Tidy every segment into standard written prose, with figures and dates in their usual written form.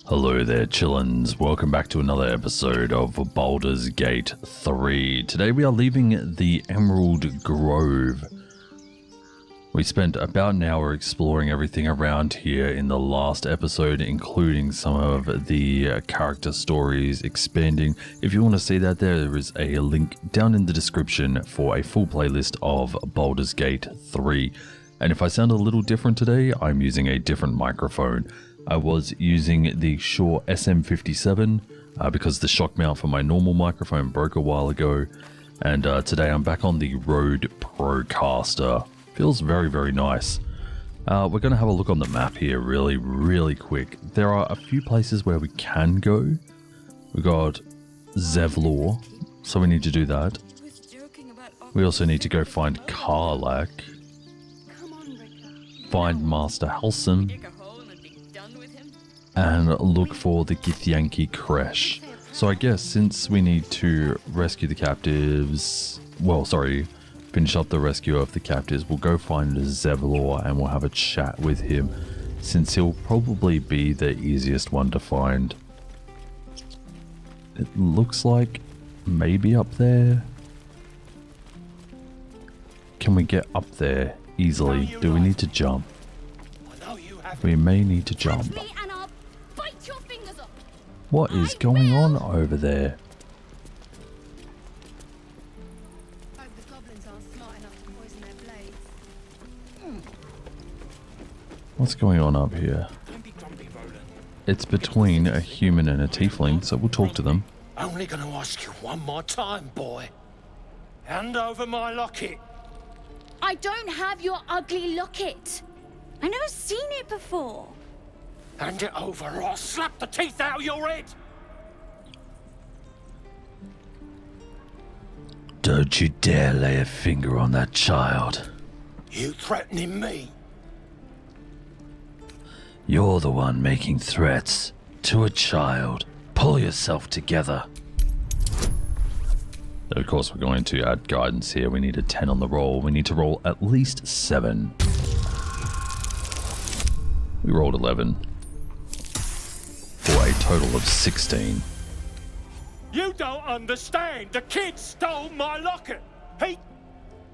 Hello there, Chillainous. Welcome back to another episode of Baldur's Gate 3. Today we are leaving the Emerald Grove. We spent about an hour exploring everything around here in the last episode, including some of the character stories, expanding. If you want to see that, there is a link down in the description for a full playlist of Baldur's Gate 3. And if I sound a little different today, I'm using a different microphone. I was using the Shure SM57 because the shock mount for my normal microphone broke a while ago. And today I'm back on the Rode Procaster. Feels very, very nice. We're going to have a look on the map here really quick. There are a few places where we can go. We got Zevlor, so we need to do that. We also need to go find Karlach. Find Master Halsin. And look for the Githyanki Kresh. So I guess since we need to rescue the captives, finish up the rescue of the captives, we'll go find Zevlor and we'll have a chat with him, since he'll probably be the easiest one to find. It looks like maybe up there. Can we get up there easily? Do we need to jump? We may need to jump. What is going on over there? What's going on up here? It's between a human and a tiefling, so we'll talk to them. Only gonna ask you one more time, boy. Hand over my locket. I don't have your ugly locket. I never seen it before. Hand it over or I'll slap the teeth out of your head. Don't you dare lay a finger on that child. You threatening me? You're the one making threats to a child. Pull yourself together. Of course, we're going to add guidance here. We need a 10 on the roll. We need to roll at least 7. We rolled 11. For a total of 16. You don't understand. The kid stole my locket. He...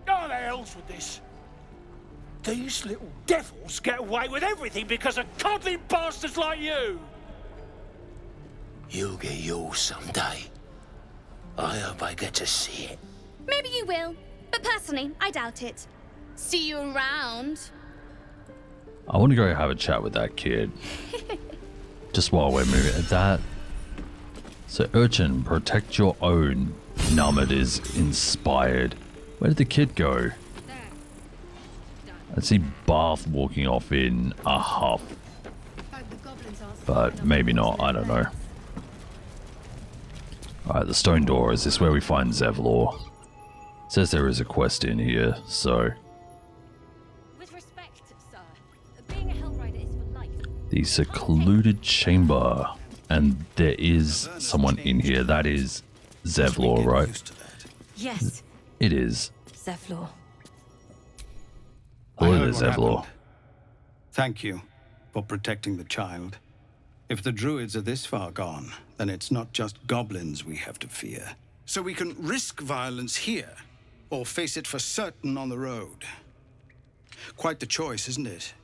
Oh, the hell's with this? These little devils get away with everything because of coddling bastards like you. You'll get yours someday. I hope I get to see it. Maybe you will, but personally, I doubt it. See you around. I want to go have a chat with that kid. Just while we're moving at that. So, Urchin, protect your own. Numid is inspired. Where did the kid go? I see Bath walking off in a huff. But maybe not, I don't know. Alright, the stone door. Is this where we find Zevlor? Says there is a quest in here, so... With respect, sir, being a Hellrider is for life. The secluded chamber. And there is someone in here. That is Zevlor, right? Yes. It is. Zevlor. Hello there, Zevlor. Thank you for protecting the child. If the druids are this far gone, then it's not just goblins we have to fear. So we can risk violence here, or face it for certain on the road. Quite the choice, isn't it?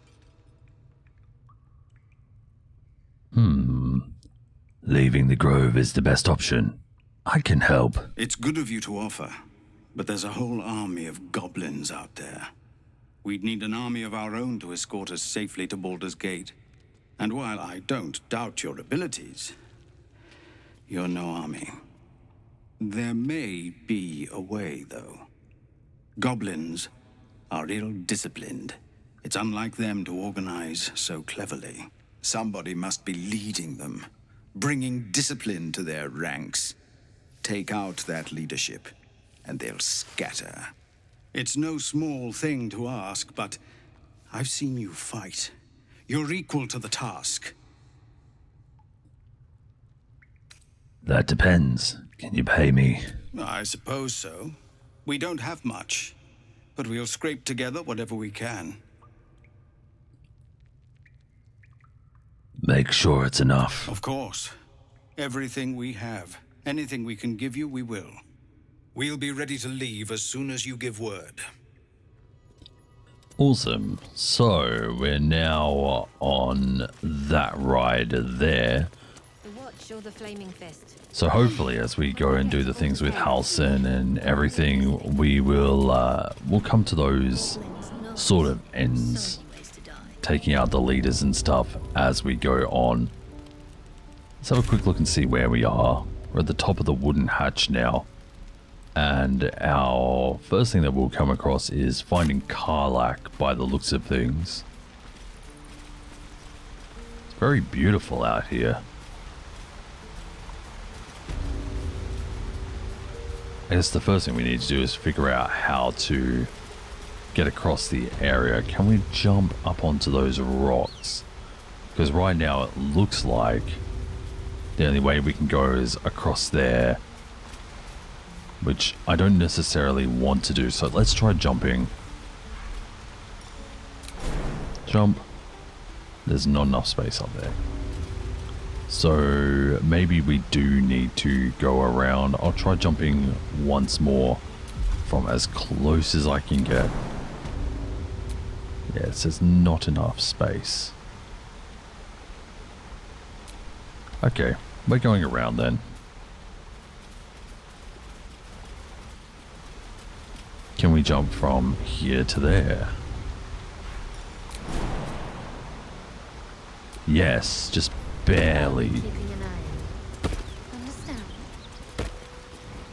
Leaving the grove is the best option. I can help. It's good of you to offer, but there's a whole army of goblins out there. We'd need an army of our own to escort us safely to Baldur's Gate. And while I don't doubt your abilities, you're no army. There may be a way, though. Goblins are ill-disciplined. It's unlike them to organize so cleverly. Somebody must be leading them, bringing discipline to their ranks. Take out that leadership, and they'll scatter. It's no small thing to ask, but I've seen you fight. You're equal to the task. That depends. Can you pay me? I suppose so. We don't have much, but we'll scrape together whatever we can. Make sure it's enough. Of course. Everything we have. Anything we can give you, we will. We'll be ready to leave as soon as you give word. Awesome. So we're now on that ride there. The watch or the flaming fist? So hopefully as we go and do the things with Halsin and everything, we will we'll come to those sort of ends, taking out the leaders and stuff as we go on. Let's have a quick look and see where we are. We're at the top of the wooden hatch now. And our first thing that we'll come across is finding Karlach by the looks of things. It's very beautiful out here. I guess the first thing we need to do is figure out how to get across the area. Can we jump up onto those rocks? Because right now it looks like the only way we can go is across there, which I don't necessarily want to do. So let's try jumping. Jump. There's not enough space up there. So maybe we do need to go around. I'll try jumping once more from as close as I can get. Yeah, it says not enough space. Okay, we're going around then. Can we jump from here to there? Yes, just barely. Keeping an eye on. Understand?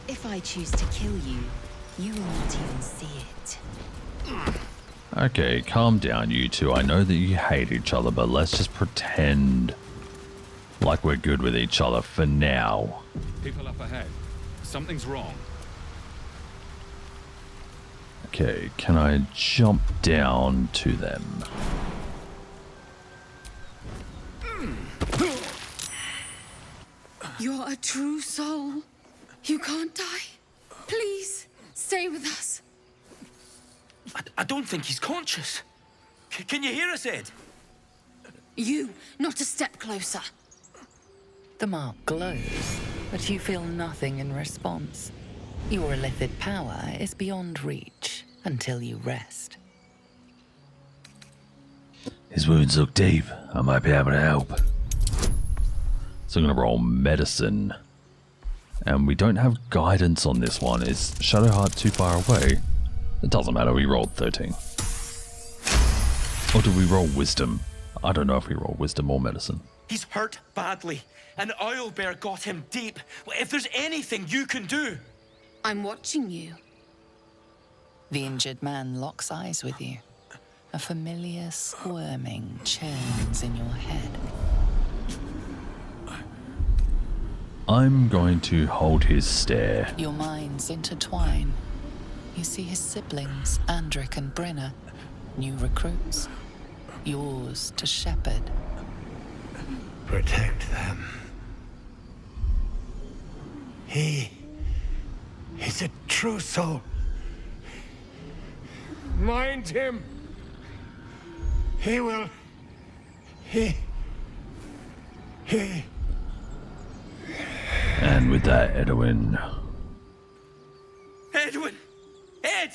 If I choose to kill you, you will not even see it. Okay, calm down you two. I know that you hate each other, but let's just pretend like we're good with each other for now. People up ahead. Something's wrong. Okay, can I jump down to them? You're a true soul. You can't die. Please, stay with us. I don't think he's conscious. Can you hear us, Ed? You, not a step closer. The mark glows, but you feel nothing in response. Your illithid power is beyond reach until you rest. His wounds look deep. I might be able to help. So I'm going to roll medicine. And we don't have guidance on this one. Is Shadowheart too far away? It doesn't matter, we rolled 13. Or did we roll wisdom? I don't know if we rolled wisdom or medicine. He's hurt badly, and Owlbear got him deep. If there's anything you can do... I'm watching you. The injured man locks eyes with you. A familiar squirming churns in your head. I'm going to hold his stare. Your minds intertwine. You see his siblings, Andric and Brenna, new recruits, yours to shepherd. Protect them. He's a true soul. Mind him. He will... And with that, Edwin. Edwin! Ed!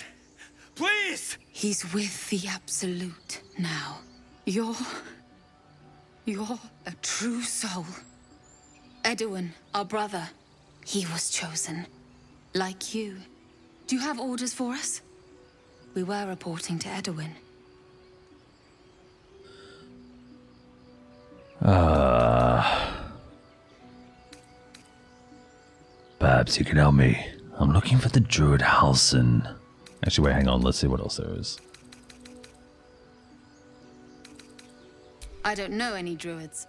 Please! He's with the Absolute now. You're a true soul. Edwin, our brother, he was chosen. Like you. Do you have orders for us? We were reporting to Edwin. Perhaps you can help me. I'm looking for the druid Halsin. Actually, wait, hang on. Let's see what else there is. I don't know any druids.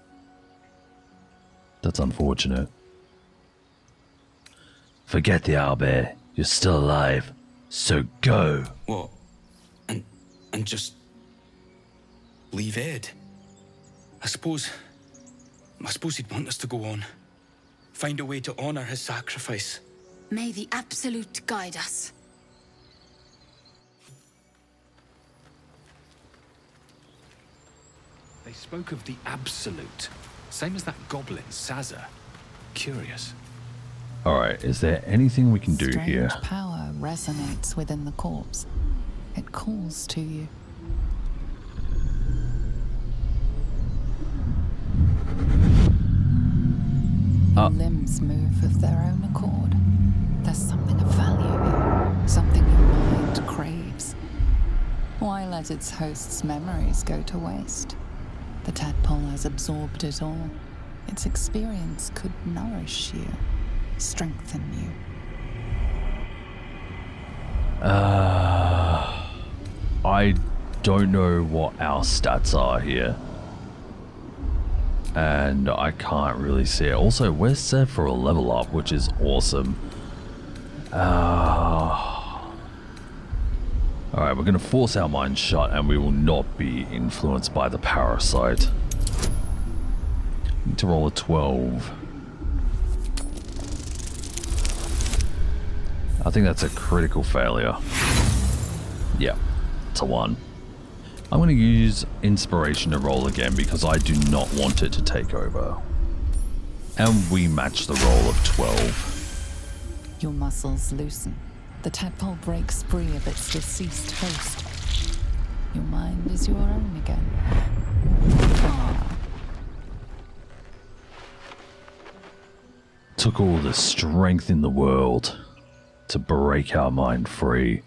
That's unfortunate. Forget the owlbear. You're still alive. So go. What? And just leave Ed? I suppose he'd want us to go on. Find a way to honor his sacrifice. May the Absolute guide us. They spoke of the Absolute. Same as that goblin, Sazza. Curious. Alright, is there anything we can do Strange here? power resonates within the corpse. It calls to you. Your limbs move of their own accord. There's something of value here, something your mind craves. Why let its host's memories go to waste? The tadpole has absorbed it all. Its experience could nourish you, strengthen you. I don't know what our stats are here. And I can't really see it. Also, we're set for a level up, which is awesome. Alright, we're going to force our minds shut and we will not be influenced by the parasite. Need to roll a 12. I think that's a critical failure. Yeah, it's a 1. I'm going to use inspiration to roll again because I do not want it to take over. And we match the roll of 12. Your muscles loosen. The tadpole breaks free of its deceased host. Your mind is your own again. For now. Took all the strength in the world to break our mind free.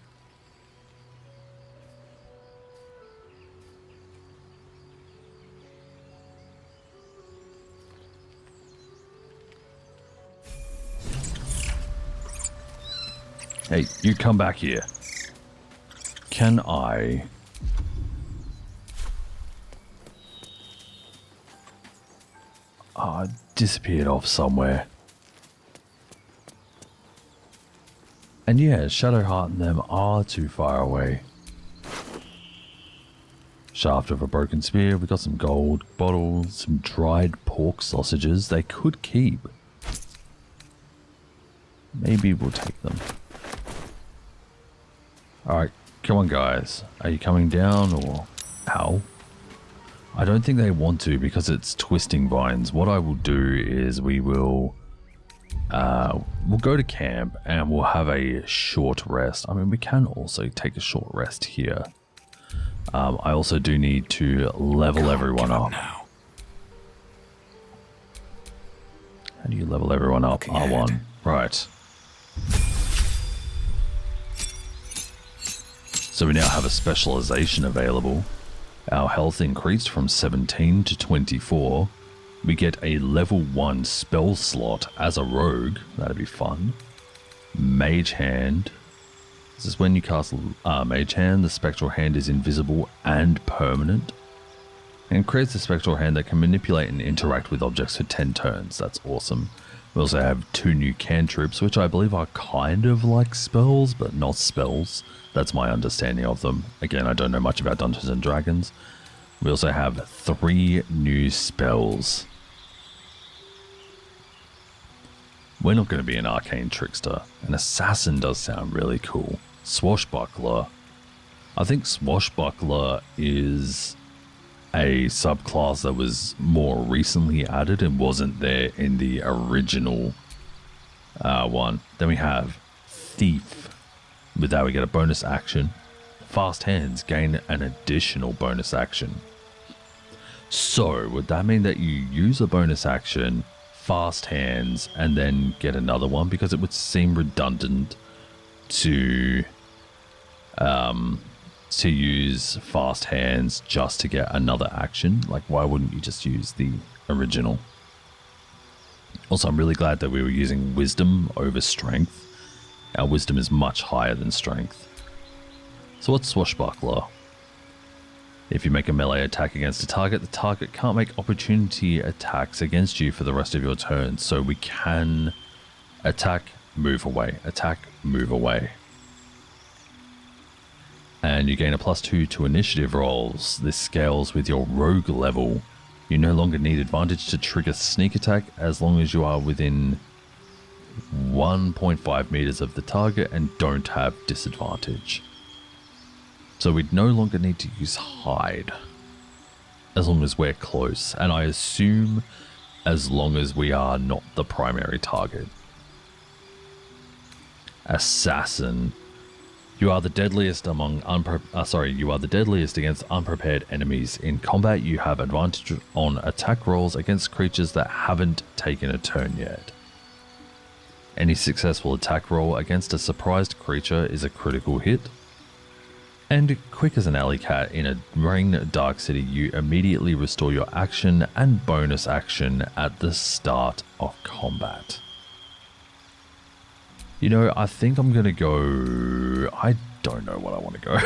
Hey, you come back here. Can I... disappeared off somewhere. And yeah, Shadowheart and them are too far away. Shaft of a broken spear, we got some gold bottles, some dried pork sausages they could keep. Maybe we'll take them. Alright, come on guys. Are you coming down or... Ow. I don't think they want to because it's twisting vines. What I will do is we'll go to camp and we'll have a short rest. I mean, we can also take a short rest here. I also do need to level everyone up. How do you level everyone up? R1. Right. So we now have a specialization available. Our health increased from 17 to 24. We get a level 1 spell slot as a rogue. That'd be fun. Mage Hand. This is when you cast Mage Hand, the spectral hand is invisible and permanent. And creates a spectral hand that can manipulate and interact with objects for 10 turns. That's awesome. We also have 2 new cantrips, which I believe are kind of like spells, but not spells. That's my understanding of them. Again, I don't know much about Dungeons and Dragons. We also have 3 new spells. We're not going to be an arcane trickster. An assassin does sound really cool. Swashbuckler. I think Swashbuckler is a subclass that was more recently added and wasn't there in the original one. Then we have Thief. With that we get a bonus action. Fast Hands gain an additional bonus action. So would that mean that you use a bonus action, Fast Hands, and then get another one? Because it would seem redundant to use Fast Hands just to get another action. Like, why wouldn't you just use the original? Also, I'm really glad that we were using Wisdom over Strength. Our Wisdom is much higher than Strength. So what's Swashbuckler? If you make a melee attack against a target, the target can't make opportunity attacks against you for the rest of your turn. So we can attack, move away, attack, move away. And you gain a +2 to initiative rolls. This scales with your rogue level. You no longer need advantage to trigger sneak attack as long as you are within 1.5 meters of the target and don't have disadvantage. So we'd no longer need to use hide as long as we're close. And I assume as long as we are not the primary target. Assassin. You are the deadliest among you are the deadliest against unprepared enemies. In combat, you have advantage on attack rolls against creatures that haven't taken a turn yet. Any successful attack roll against a surprised creature is a critical hit. And quick as an alley cat in a rain dark city, you immediately restore your action and bonus action at the start of combat. You know, I think I'm gonna go... I don't know what I want to go.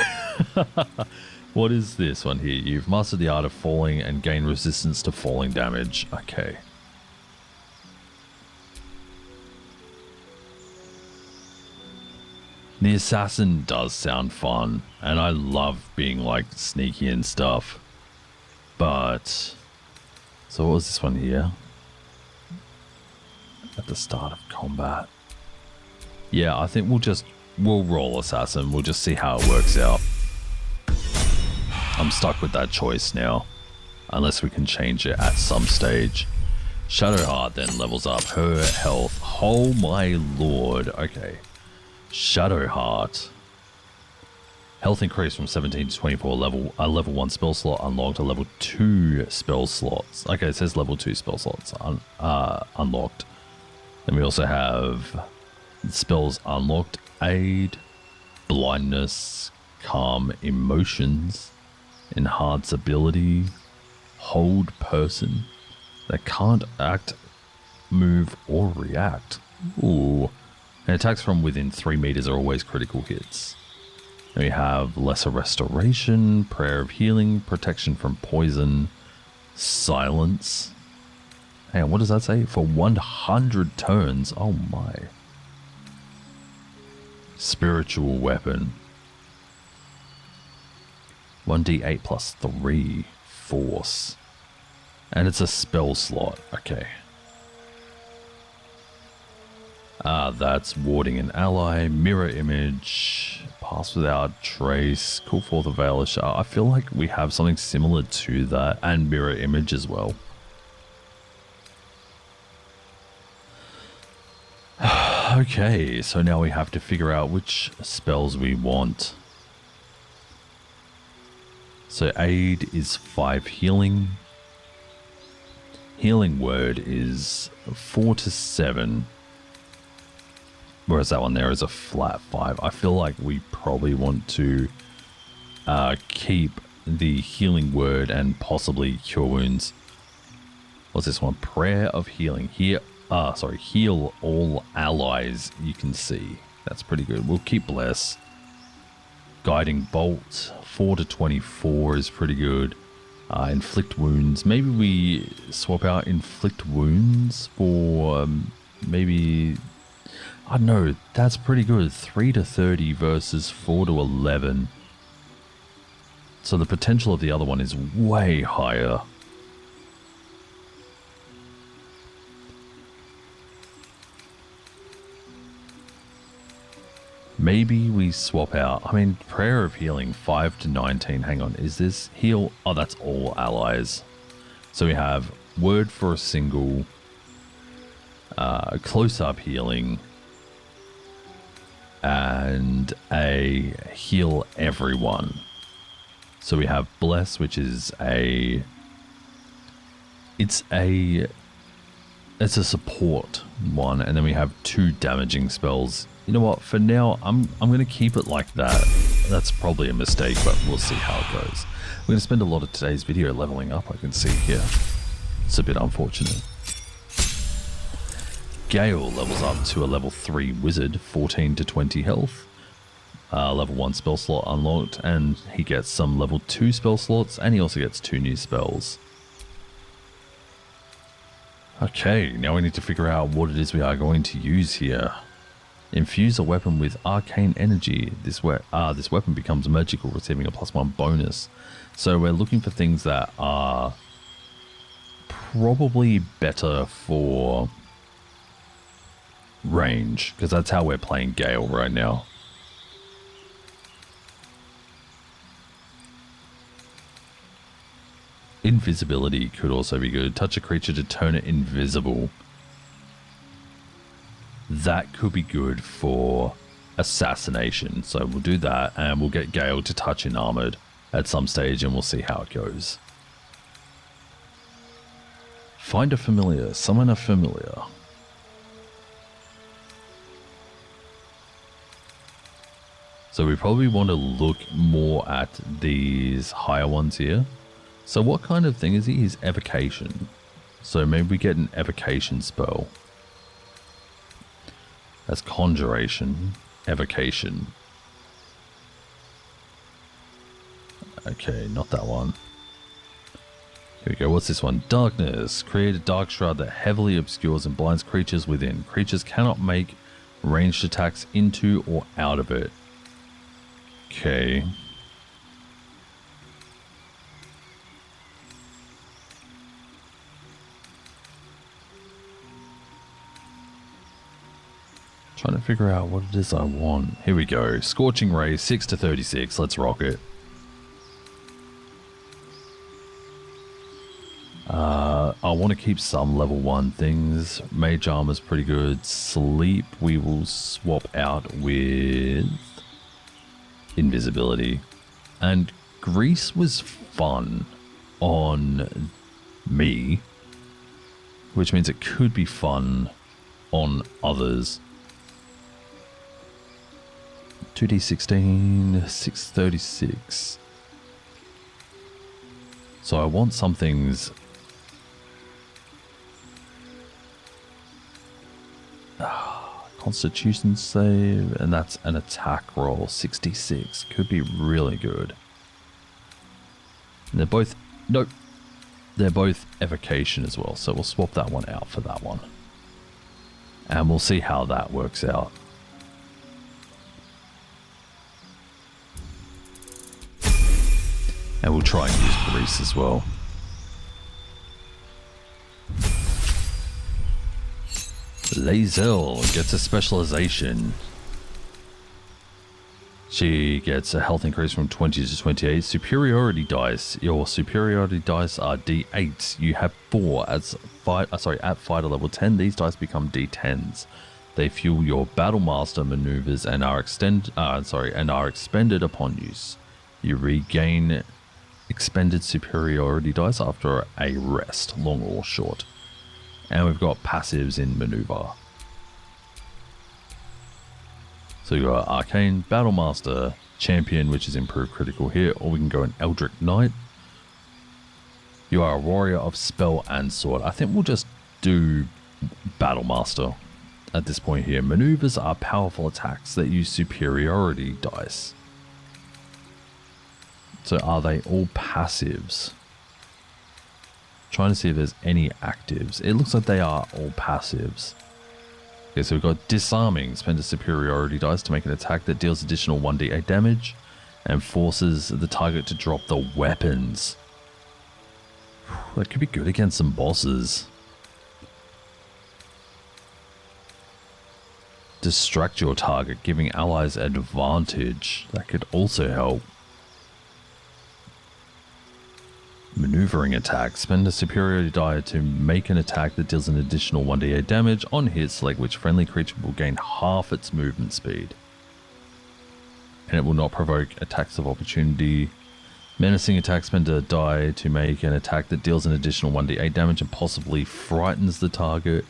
What is this one here? You've mastered the art of falling and gain resistance to falling damage. Okay. The assassin does sound fun, and I love being like sneaky and stuff. But... so what was this one here? At the start of combat. Yeah, I think we'll roll assassin. We'll just see how it works out. I'm stuck with that choice now, unless we can change it at some stage. Shadowheart then levels up her health. Oh my lord. Okay. Shadowheart. Health increase from 17 to 24. Level 1 spell slot unlocked. A level 2 spell slots. Okay, it says level 2 spell slots unlocked. Then we also have spells unlocked: aid, blindness, calm emotions, enhance ability, hold person that can't act, move, or react. Ooh. And attacks from within 3 meters are always critical hits. Then we have lesser restoration, prayer of healing, protection from poison, silence. Hang on, what does that say? For 100 turns. Oh my. Spiritual weapon. 1d8 plus 3 force. And it's a spell slot. Okay. That's warding an ally. Mirror image. Pass without trace. Call forth a veil of shard. I feel like we have something similar to that. And mirror image as well. Okay, so now we have to figure out which spells we want. So aid is 5 healing. Healing word is 4 to 7. Whereas that one there is a flat 5. I feel like we probably want to keep the healing word and possibly cure wounds. What's this one? Prayer of healing. Heal all allies you can see. That's pretty good. We'll keep bless. Guiding bolt 4 to 24 is pretty good. Inflict wounds. Maybe we swap out inflict wounds for maybe, I don't know, that's pretty good. 3 to 30 versus 4 to 11. So the potential of the other one is way higher. Maybe we swap out, I mean, prayer of healing 5 to 19. Hang on, is this heal? Oh, that's all allies. So we have word for a single, close-up healing, and a heal everyone. So we have bless, which is it's a support one, and then we have 2 damaging spells. You know what, for now, I'm going to keep it like that. That's probably a mistake, but we'll see how it goes. We're going to spend a lot of today's video leveling up, I can see here. It's a bit unfortunate. Gale levels up to a level 3 wizard, 14 to 20 health. Level 1 spell slot unlocked, and he gets some level 2 spell slots, and he also gets 2 new spells. Okay, now we need to figure out what it is we are going to use here. Infuse a weapon with arcane energy. This weapon becomes magical, receiving a +1 bonus. So we're looking for things that are probably better for range, because that's how we're playing Gale right now. Invisibility could also be good. Touch a creature to turn it invisible. That could be good for assassination. So we'll do that, and we'll get Gale to touch in armored at some stage, and we'll see how it goes. Find a familiar. Summon a familiar. So we probably want to look more at these higher ones here. So what kind of thing is he? He's evocation. So maybe we get an evocation spell. That's conjuration. Evocation. Okay, not that one. Here we go. What's this one? Darkness. Create a dark shroud that heavily obscures and blinds creatures within. Creatures cannot make ranged attacks into or out of it. Okay. Trying to figure out what it is I want. Here we go. Scorching Ray, 6 to 36. Let's rock it. I want to keep some level 1 things. Mage Armor's pretty good. Sleep we will swap out with invisibility. And Grease was fun on me, which means it could be fun on others. 2d16, 636. So I want some things. Constitution save, and that's an attack roll. 66 could be really good. And they're both, nope, they're both evocation as well, so we'll swap that one out for that one, and we'll see how that works out. And we'll try and use Grease as well. Lae'zel gets a specialization. She gets a health increase from 20 to 28. Superiority dice. Your superiority dice are D8s. You have 4 at fighter level 10. These dice become D10s. They fuel your Battlemaster maneuvers and are expended upon use. You regain expended superiority dice after a rest, long or short. And we've got passives in maneuver. So you got Arcane, Battlemaster, Champion, which is improved critical hit, or we can go an Eldritch Knight. You are a warrior of spell and sword. I think we'll just do Battlemaster at this point here. Maneuvers are powerful attacks that use superiority dice. So are they all passives? Trying to see if there's any actives. It looks like they are all passives. Okay, so we've got Disarming. Spend a superiority dice to make an attack that deals additional 1d8 damage and forces the target to drop the weapons. That could be good against some bosses. Distract your target, giving allies advantage. That could also help. Maneuvering attack. Spend a superiority die to make an attack that deals an additional 1d8 damage. On hit, select which friendly creature will gain half its movement speed. And it will not provoke attacks of opportunity. Menacing attack. Spend a die to make an attack that deals an additional 1d8 damage and possibly frightens the target.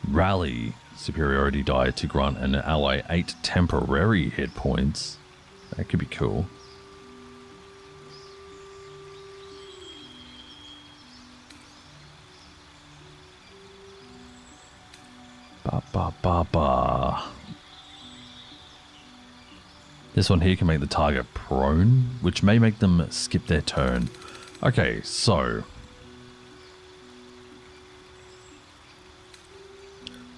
Rally. Superiority die to grant an ally 8 temporary hit points. That could be cool. This one here can make the target prone, which may make them skip their turn. Okay, so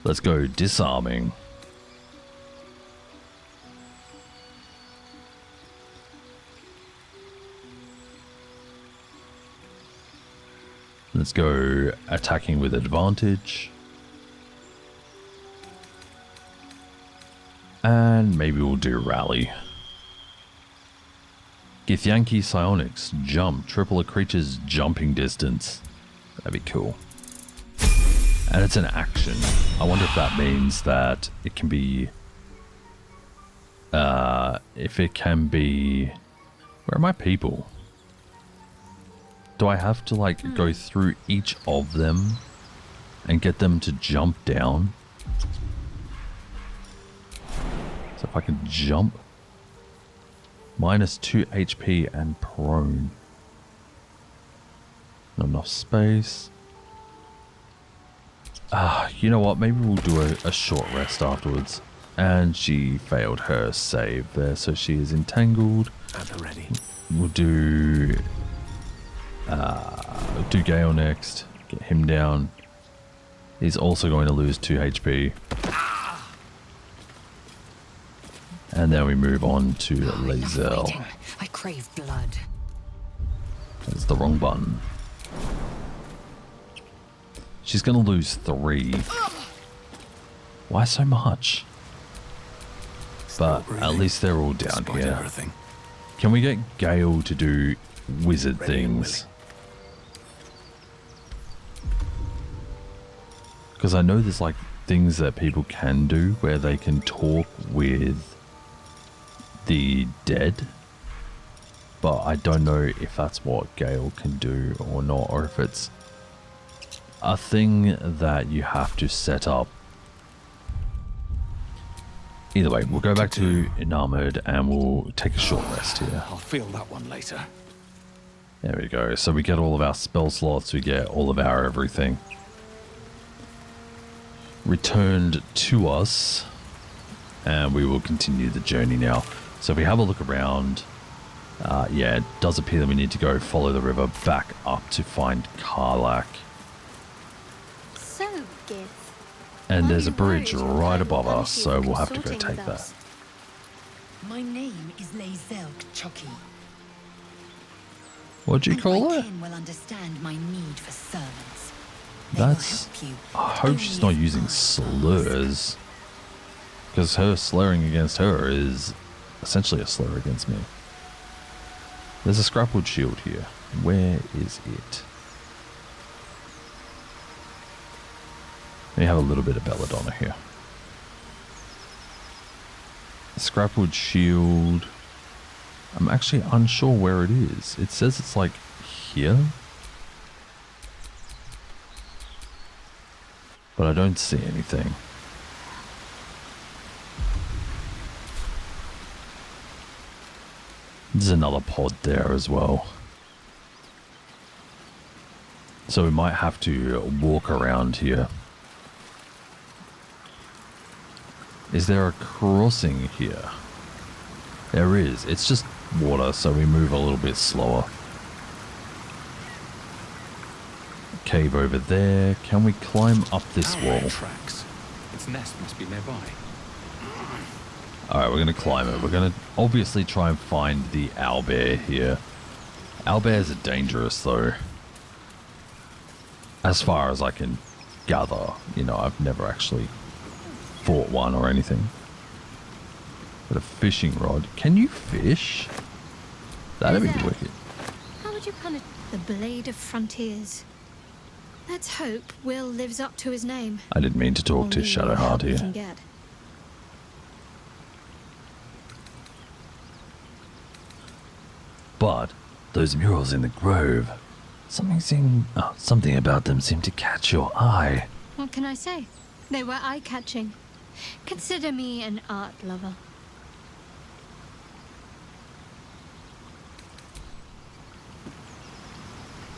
let's go Disarming. Let's go Attacking with advantage. And maybe we'll do Rally. Githyanki psionics. Jump. Triple a creature's jumping distance. That'd be cool. And it's an action. I wonder if that means that it can be... if it can be... Where are my people? Do I have to, like, go through each of them and get them to jump down? So if I can jump... -2 HP and prone. Not enough space. You know what? Maybe we'll do a short rest afterwards. And she failed her save there, so she is entangled. Ready. We'll do Gale next. Get him down. He's also going to lose 2 HP. And then we move on to Lae'zel. I crave blood. That's the wrong button. She's going to lose 3. Why so much? But at least they're all down here. Everything. Can we get Gale to do wizard things? Because I know there's like things that people can do where they can talk with the dead. But I don't know if that's what Gale can do or not, or if it's a thing that you have to set up. Either way, we'll go back to Enamored and we'll take a short rest here. I'll feel that one later. There we go. So we get all of our spell slots, we get all of our everything returned to us, and we will continue the journey now. So if we have a look around, yeah, it does appear that we need to go follow the river back up to find Karlach. So, Gith. And there's a bridge right above us, so we'll have to go take that. My name is Lae'zel Chucky. What'd you call My her? kin will understand my need for servants. That's... I hope she's not using slurs. Because her slurring against her is essentially a slur against me. There's a scrapwood shield here. Where is it? Let me have a little bit of belladonna here. Scrapwood shield. I'm actually unsure where it is. It says it's like here. But I don't see anything. There's another pod there as well. So we might have to walk around here. Is there a crossing here? There is. It's just water, so we move a little bit slower. Cave over there. Can we climb up this wall? Tracks. Its nest must be nearby. Alright, we're going to climb it. We're going to obviously try and find the owlbear here. Owlbears are dangerous, though. As far as I can gather. You know, I've never actually fought one or anything. But a fishing rod. Can you fish? That'd be wicked. How would you punish the Blade of Frontiers? Let's hope Will lives up to his name. I didn't mean to talk to Shadowheart here. But those murals in the grove, something about them seemed to catch your eye. What can I say? They were eye-catching. Consider me an art lover.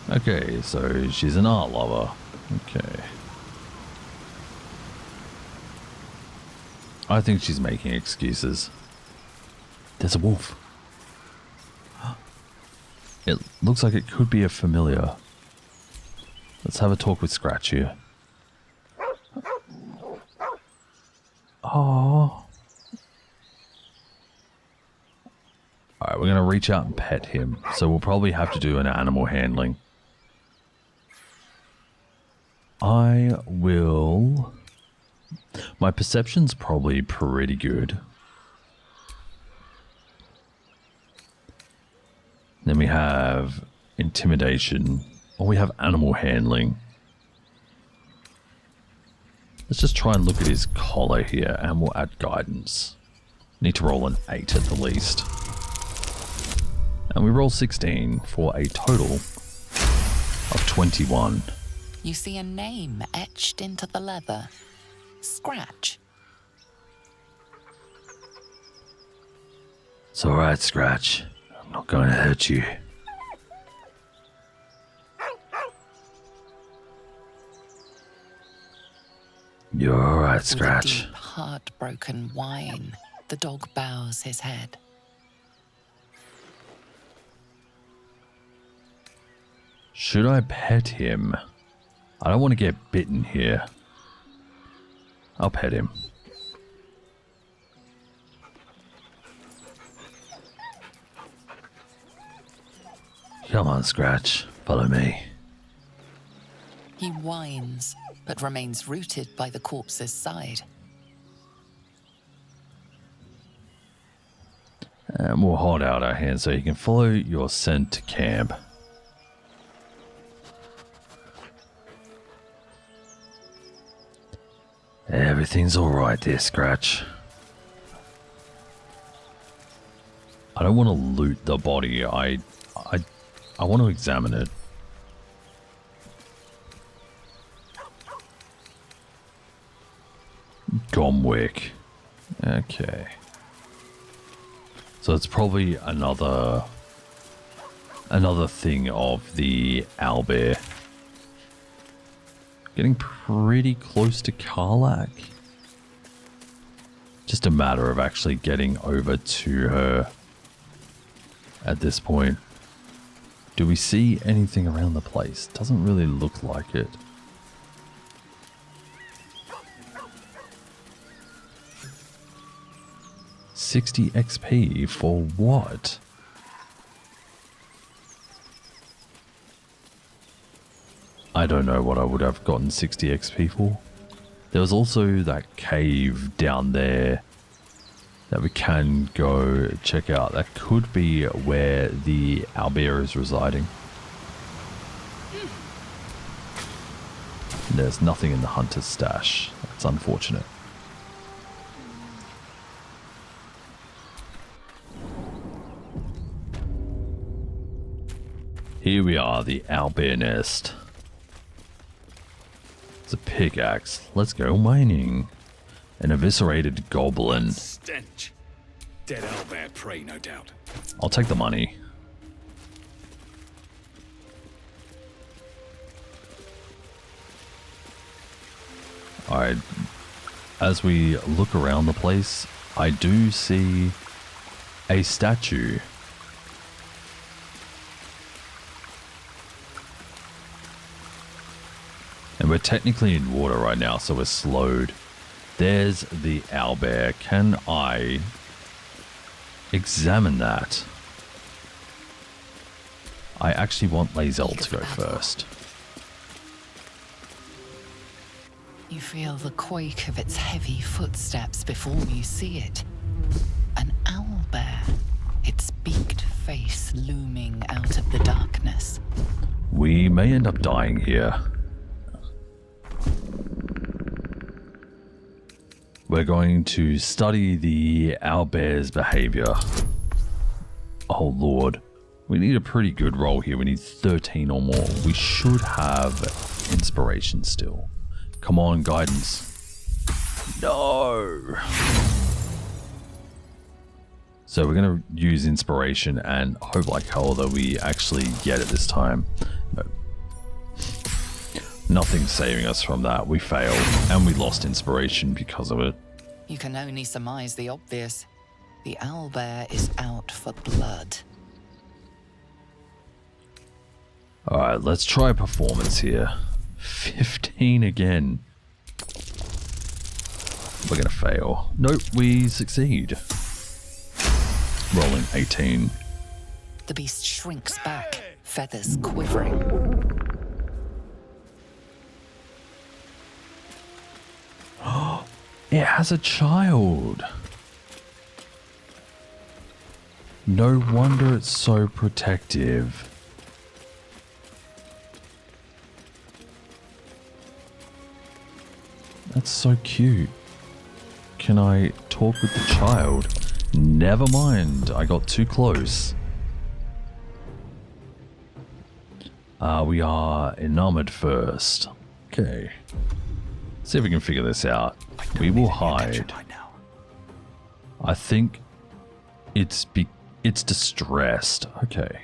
Okay, so she's an art lover. Okay. I think she's making excuses. There's a wolf. It looks like it could be a familiar. Let's have a talk with Scratch here. Oh. Alright, we're going to reach out and pet him. So we'll probably have to do an animal handling. I will... My perception's probably pretty good. have intimidation, or we have animal handling. Let's just try and look at his collar here, and we'll add guidance. Need to roll an 8 at the least. And we roll 16 for a total of 21. You see a name etched into the leather. Scratch. It's alright, Scratch. I'm not going to hurt you. You're alright, Scratch. With a deep, heartbroken whine, the dog bows his head. Should I pet him? I don't want to get bitten here. I'll pet him. Come on, Scratch. Follow me. He whines, but remains rooted by the corpse's side. And we'll hold out our hands so you can follow your scent to camp. Everything's alright there, Scratch. I don't want to loot the body. I want to examine it. Gomwick. Okay. So it's probably another thing of the owlbear. Getting pretty close to Karlak. Just a matter of actually getting over to her at this point. Do we see anything around the place? Doesn't really look like it. $60 XP for what? I don't know what I would have gotten 60 XP for. There was also that cave down there that we can go check out. That could be where the owlbear is residing. There's nothing in the hunter's stash. That's unfortunate. Here we are, the owlbear nest. It's a pickaxe. Let's go mining. An eviscerated goblin. Stench. Dead owlbear prey, no doubt. I'll take the money. Alright. As we look around the place, I do see a statue. And we're technically in water right now, so we're slowed. There's the owlbear. Can I examine that? I actually want Lae'zel to go first. You feel the quake of its heavy footsteps before you see it. An owlbear, its beaked face looming out of the darkness. We may end up dying here. We're going to study the owlbear's behavior. Oh lord. We need a pretty good roll here. We need 13 or more. We should have inspiration still. Come on, guidance. No! So we're going to use inspiration and hope like hell that we actually get it this time. No. Nothing's saving us from that. We failed and we lost inspiration because of it. You can only surmise the obvious. The owlbear is out for blood. Alright, let's try performance here. 15 again. We're gonna fail. Nope, we succeed. Rolling 18. The beast shrinks back, feathers quivering. It has a child. No wonder it's so protective. That's so cute. Can I talk with the child? Never mind, I got too close. We are enamored first. Okay. See if we can figure this out. We will hide. Right now. I think it's distressed. Okay.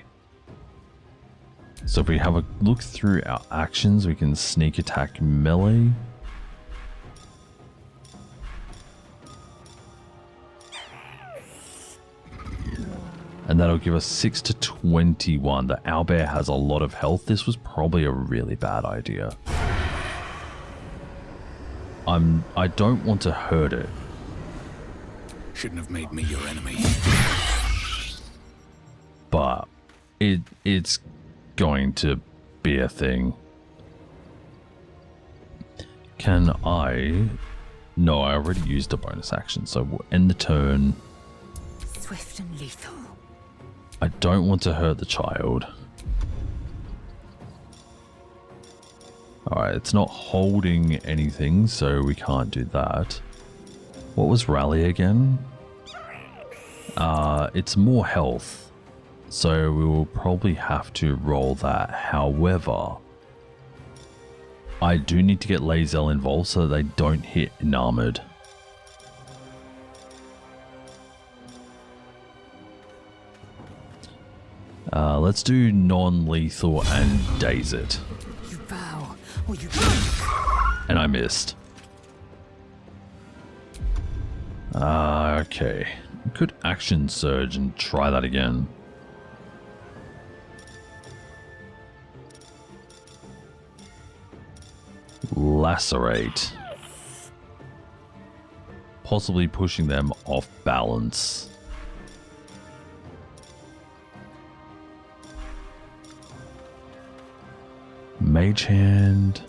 So if we have a look through our actions, we can sneak attack melee. And that'll give us 6 to 21. The owlbear has a lot of health. This was probably a really bad idea. I don't want to hurt it. Shouldn't have made me your enemy. But it's going to be a thing. Can I... No, I already used a bonus action, so we'll end the turn. Swift and lethal. I don't want to hurt the child. Alright, it's not holding anything, so we can't do that. What was rally again? It's more health, so we will probably have to roll that. However, I do need to get Lae'zel involved so they don't hit enamored. Let's do non-lethal and daze it. You bow, or you And I missed. Okay. We could action surge and try that again. Lacerate. Possibly pushing them off balance. Mage Hand.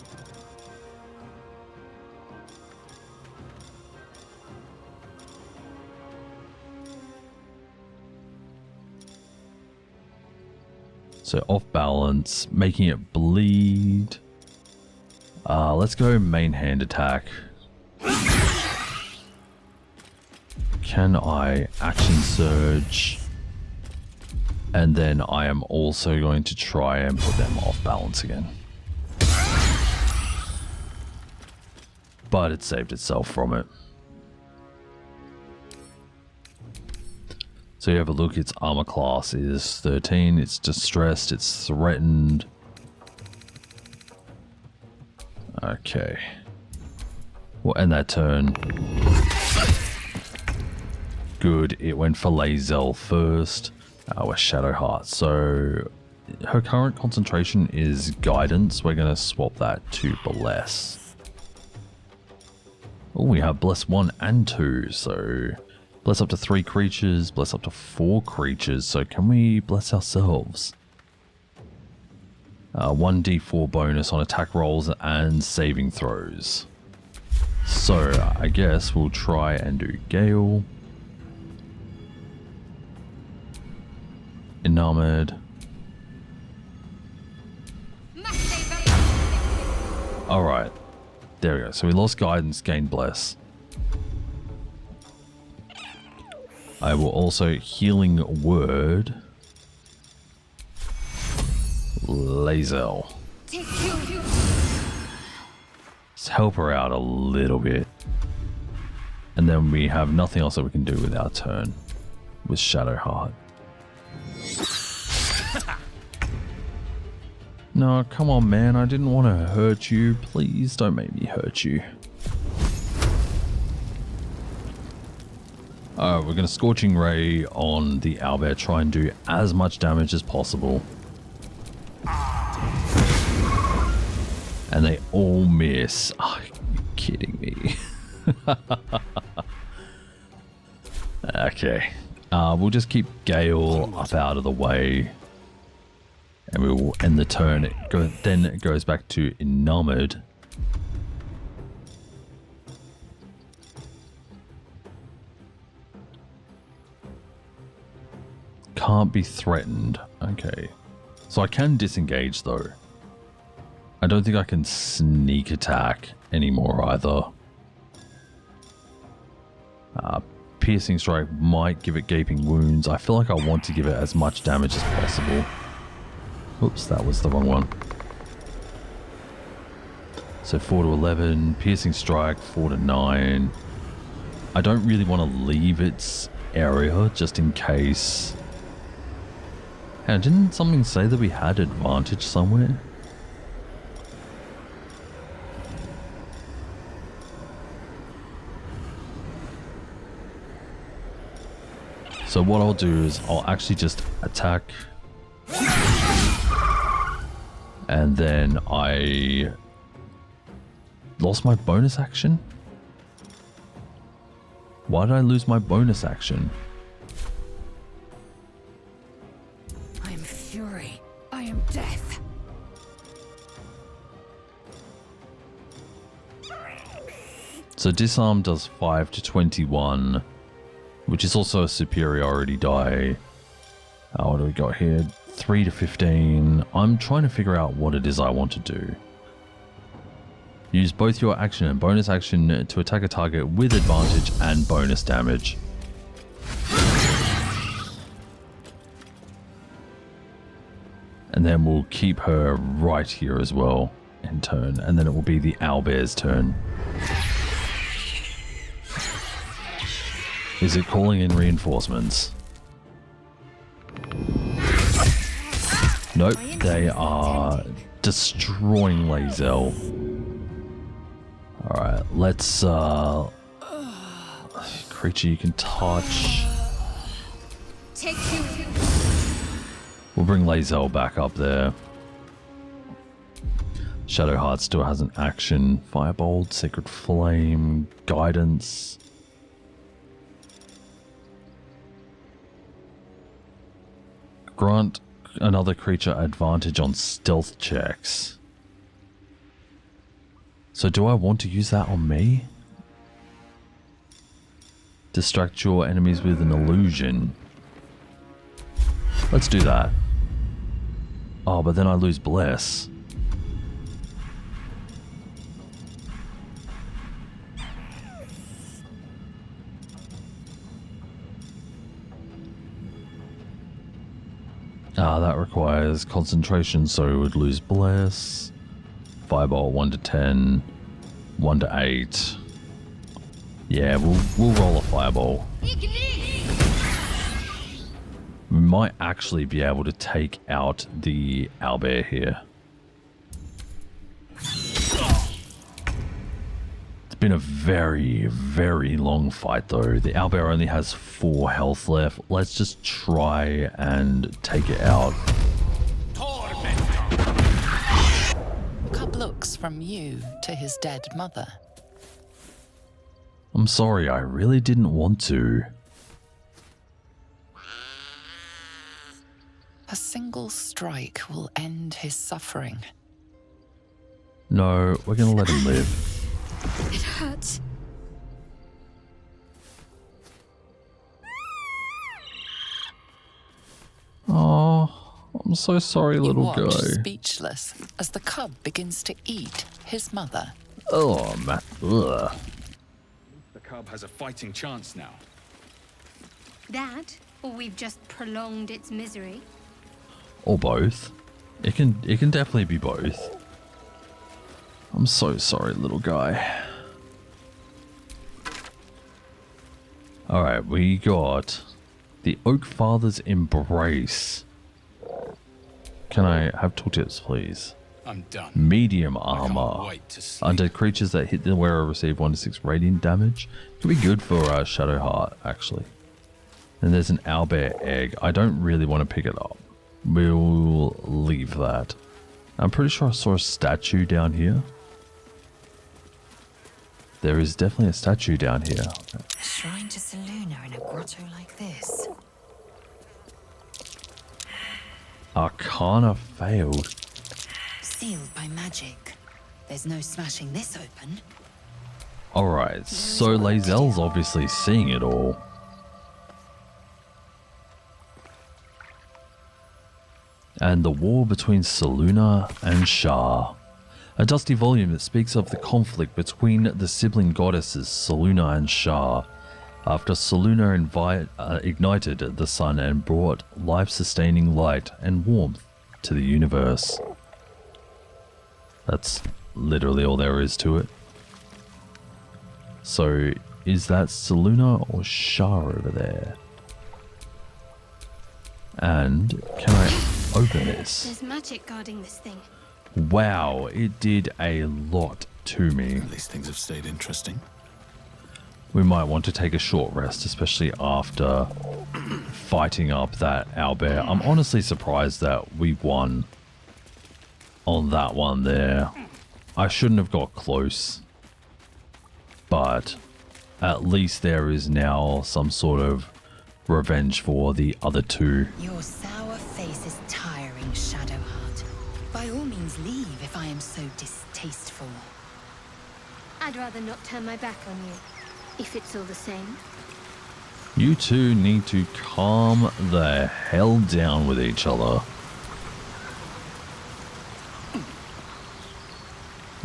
So off balance, making it bleed. Let's go main hand attack. Can I action surge? And then I am also going to try and put them off balance again. But it saved itself from it. So you have a look, its armor class is 13, it's distressed, it's threatened. Okay. We'll end that turn. Good, it went for Lae'zel first. With Shadowheart. So her current concentration is guidance. We're going to swap that to bless. Oh, we have bless 1 and 2. So bless up to 3 creatures, bless up to 4 creatures. So can we bless ourselves? 1d4 bonus on attack rolls and saving throws. So I guess we'll try and do Gale. Enamored. Alright. There we go. So we lost guidance, gained bless. I will also healing word. Lae'zel. Let's help her out a little bit. And then we have nothing else that we can do with our turn with Shadowheart. No, come on, man. I didn't want to hurt you. Please don't make me hurt you. Alright, we're going to Scorching Ray on the owlbear. Try and do as much damage as possible. And they all miss. Oh, you're kidding me. Okay. We'll just keep Gale up out of the way. And we will end the turn. Then it goes back to enamored. can't be threatened. Okay. So I can disengage though. I don't think I can sneak attack anymore either. Piercing strike might give it gaping wounds. I feel like I want to give it as much damage as possible. Oops, that was the wrong one. So 4 to 11, piercing strike 4 to 9. I don't really want to leave its area just in case. And didn't something say that we had advantage somewhere? So what I'll do is I'll actually just attack. And then I lost my bonus action? Why did I lose my bonus action? I am fury. I am death. So disarm does 5 to 21, which is also a superiority die. What do we got here? 3 to 15. I'm trying to figure out what it is I want to do. Use both your action and bonus action to attack a target with advantage and bonus damage. And then we'll keep her right here as well in turn. And then it will be the owlbear's turn. Is it calling in reinforcements? Nope, they are destroying Lae'zel. Alright, let's creature you can touch. We'll bring Lae'zel back up there. Shadowheart still has an action. Firebolt, Sacred Flame, Guidance. Grant another creature advantage on stealth checks. So do I want to use that on me? Distract your enemies with an illusion. Let's do that. Oh, but then I lose Bless. That requires concentration, so we would lose Bless. Fireball 1 to 10, 1 to 8. Yeah, we'll roll a Fireball. We might actually be able to take out the owlbear here. It's been a very, very long fight though. The owlbear only has 4 health left. Let's just try and take it out. Cub looks from you to his dead mother. I'm sorry, I really didn't want to. A single strike will end his suffering. No, we're gonna let him live. It hurts. Oh, I'm so sorry, little You watch guy. speechless as the cub begins to eat his mother. Oh, man. Ugh. The cub has a fighting chance now. That, or we've just prolonged its misery. Or both. It can definitely be both. I'm so sorry, little guy. Alright, we got the Oak Father's Embrace. Can I have tooltips, please? I'm done. Medium I can't armor. wait to sleep. Undead creatures that hit the wearer receive 1 to 6 radiant damage. Could be good for Shadowheart, actually. And there's an owlbear egg. I don't really want to pick it up. We'll leave that. I'm pretty sure I saw a statue down here. There is definitely a statue down here. A shrine to Seluna in a grotto like this. Arcana failed. Sealed by magic. There's no smashing this open. Alright, so Lae'zel's obviously seeing it all. and the war between Selûne and Shar. A dusty volume that speaks of the conflict between the sibling goddesses Selûne and Shar, after Selûne ignited the sun and brought life-sustaining light and warmth to the universe. That's literally all there is to it. So, is that Selûne or Shar over there? And can I open this? There's magic guarding this thing. Wow, it did a lot to me. At least things have stayed interesting. We might want to take a short rest, especially after fighting up that owlbear. I'm honestly surprised that we won on that one there. I shouldn't have got close, but at least there is now some sort of revenge for the other two. Your sour face is tiring, Shadowheart. By all means leave if I am so distasteful. I'd rather not turn my back on you, if it's all the same. You two need to calm the hell down with each other.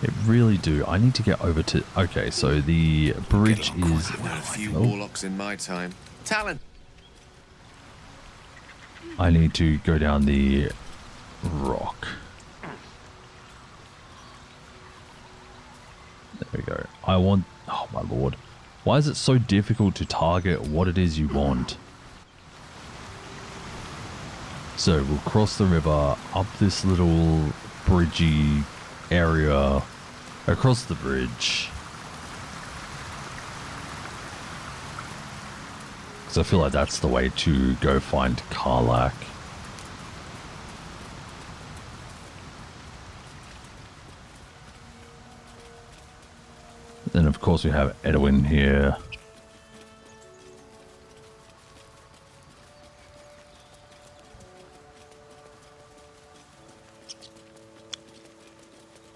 They really do. I need to get over to... Okay, so the bridge is... I've known a few warlocks in my time. Talent! I need to go down the rock. There we go. I want... Oh my lord. Why is it so difficult to target what it is you want? So we'll cross the river, up this little bridgey area, across the bridge. Because I feel like that's the way to go find Karlach. Then of course we have Edwin here.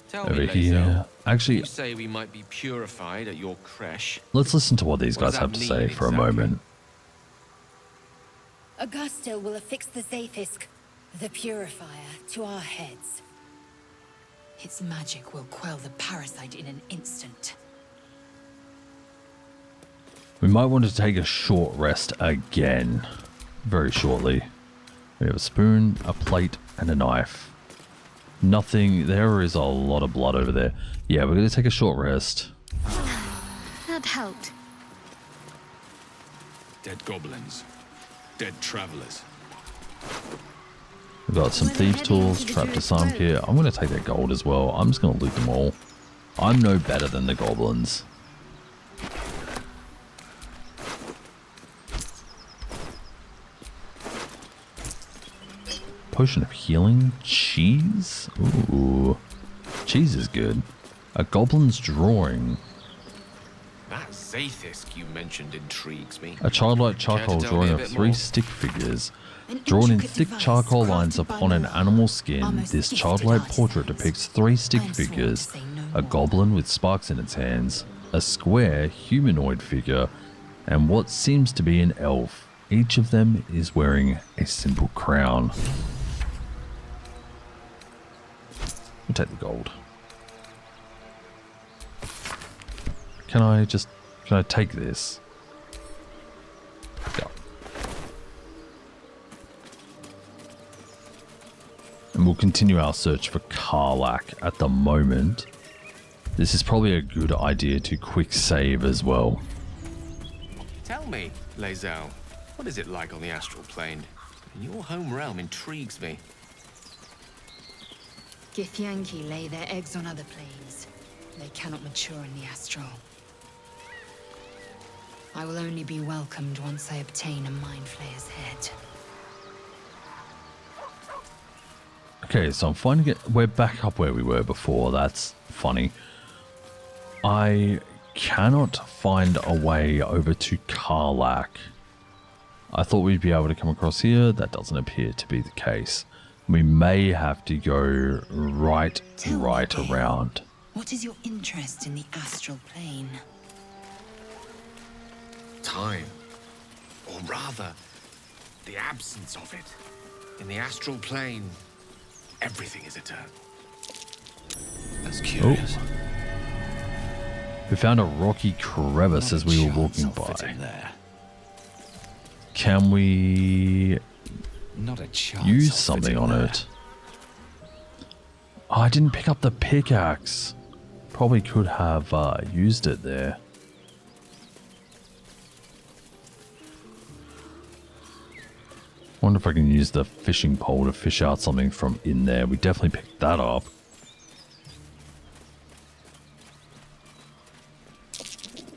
Tell Over me, here. Lae'zel, Actually, you say we might be purified at your creche. let's listen to what these What does guys have that to say mean for a exactly? moment. Augustil will affix the Zaithisk, the Purifier, to our heads. Its magic will quell the parasite in an instant. We might want to take a short rest again, very shortly. We have a spoon, a plate, and a knife. Nothing, there is a lot of blood over there. Yeah, we're going to take a short rest. That helped. Dead goblins. Dead travelers. We've got some thieves tools, trap disarm kit. I'm going to take their gold as well. I'm just going to loot them all. I'm no better than the goblins. Potion of healing? Cheese? Ooh. Cheese is good. A goblin's drawing. That Zaithisk you mentioned intrigues me. A childlike Care to charcoal tell drawing me a of bit 3 more? stick figures. An Drawn in intricate thick device charcoal crafted lines by upon an law. animal skin, Almost this gifted childlike artisans. portrait depicts 3 stick I am sworn to figures, say no a more. goblin with sparks in its hands, a square humanoid figure, and what seems to be an elf. Each of them is wearing a simple crown. We'll take the gold. Can I take this? Go. And we'll continue our search for Karlach at the moment. This is probably a good idea to quick save as well. Tell me, Lae'zel, what is it like on the astral plane? Your home realm intrigues me. Githyanki lay their eggs on other planes. They cannot mature in the astral. I will only be welcomed once I obtain a Mind Flayer's head. Okay, so I'm finding it. We're back up where we were before. That's funny. I cannot find a way over to Karlach. I thought we'd be able to come across here. That doesn't appear to be the case. We may have to go right around. What is your interest in the astral plane? Time. Or rather, the absence of it. In the astral plane, everything is a turn. That's curious. Oh. We found a rocky crevice as we were walking by. Can we use something on it? Oh, I didn't pick up the pickaxe. Probably could have used it there. Wonder if I can use the fishing pole to fish out something from in there. We definitely picked that up.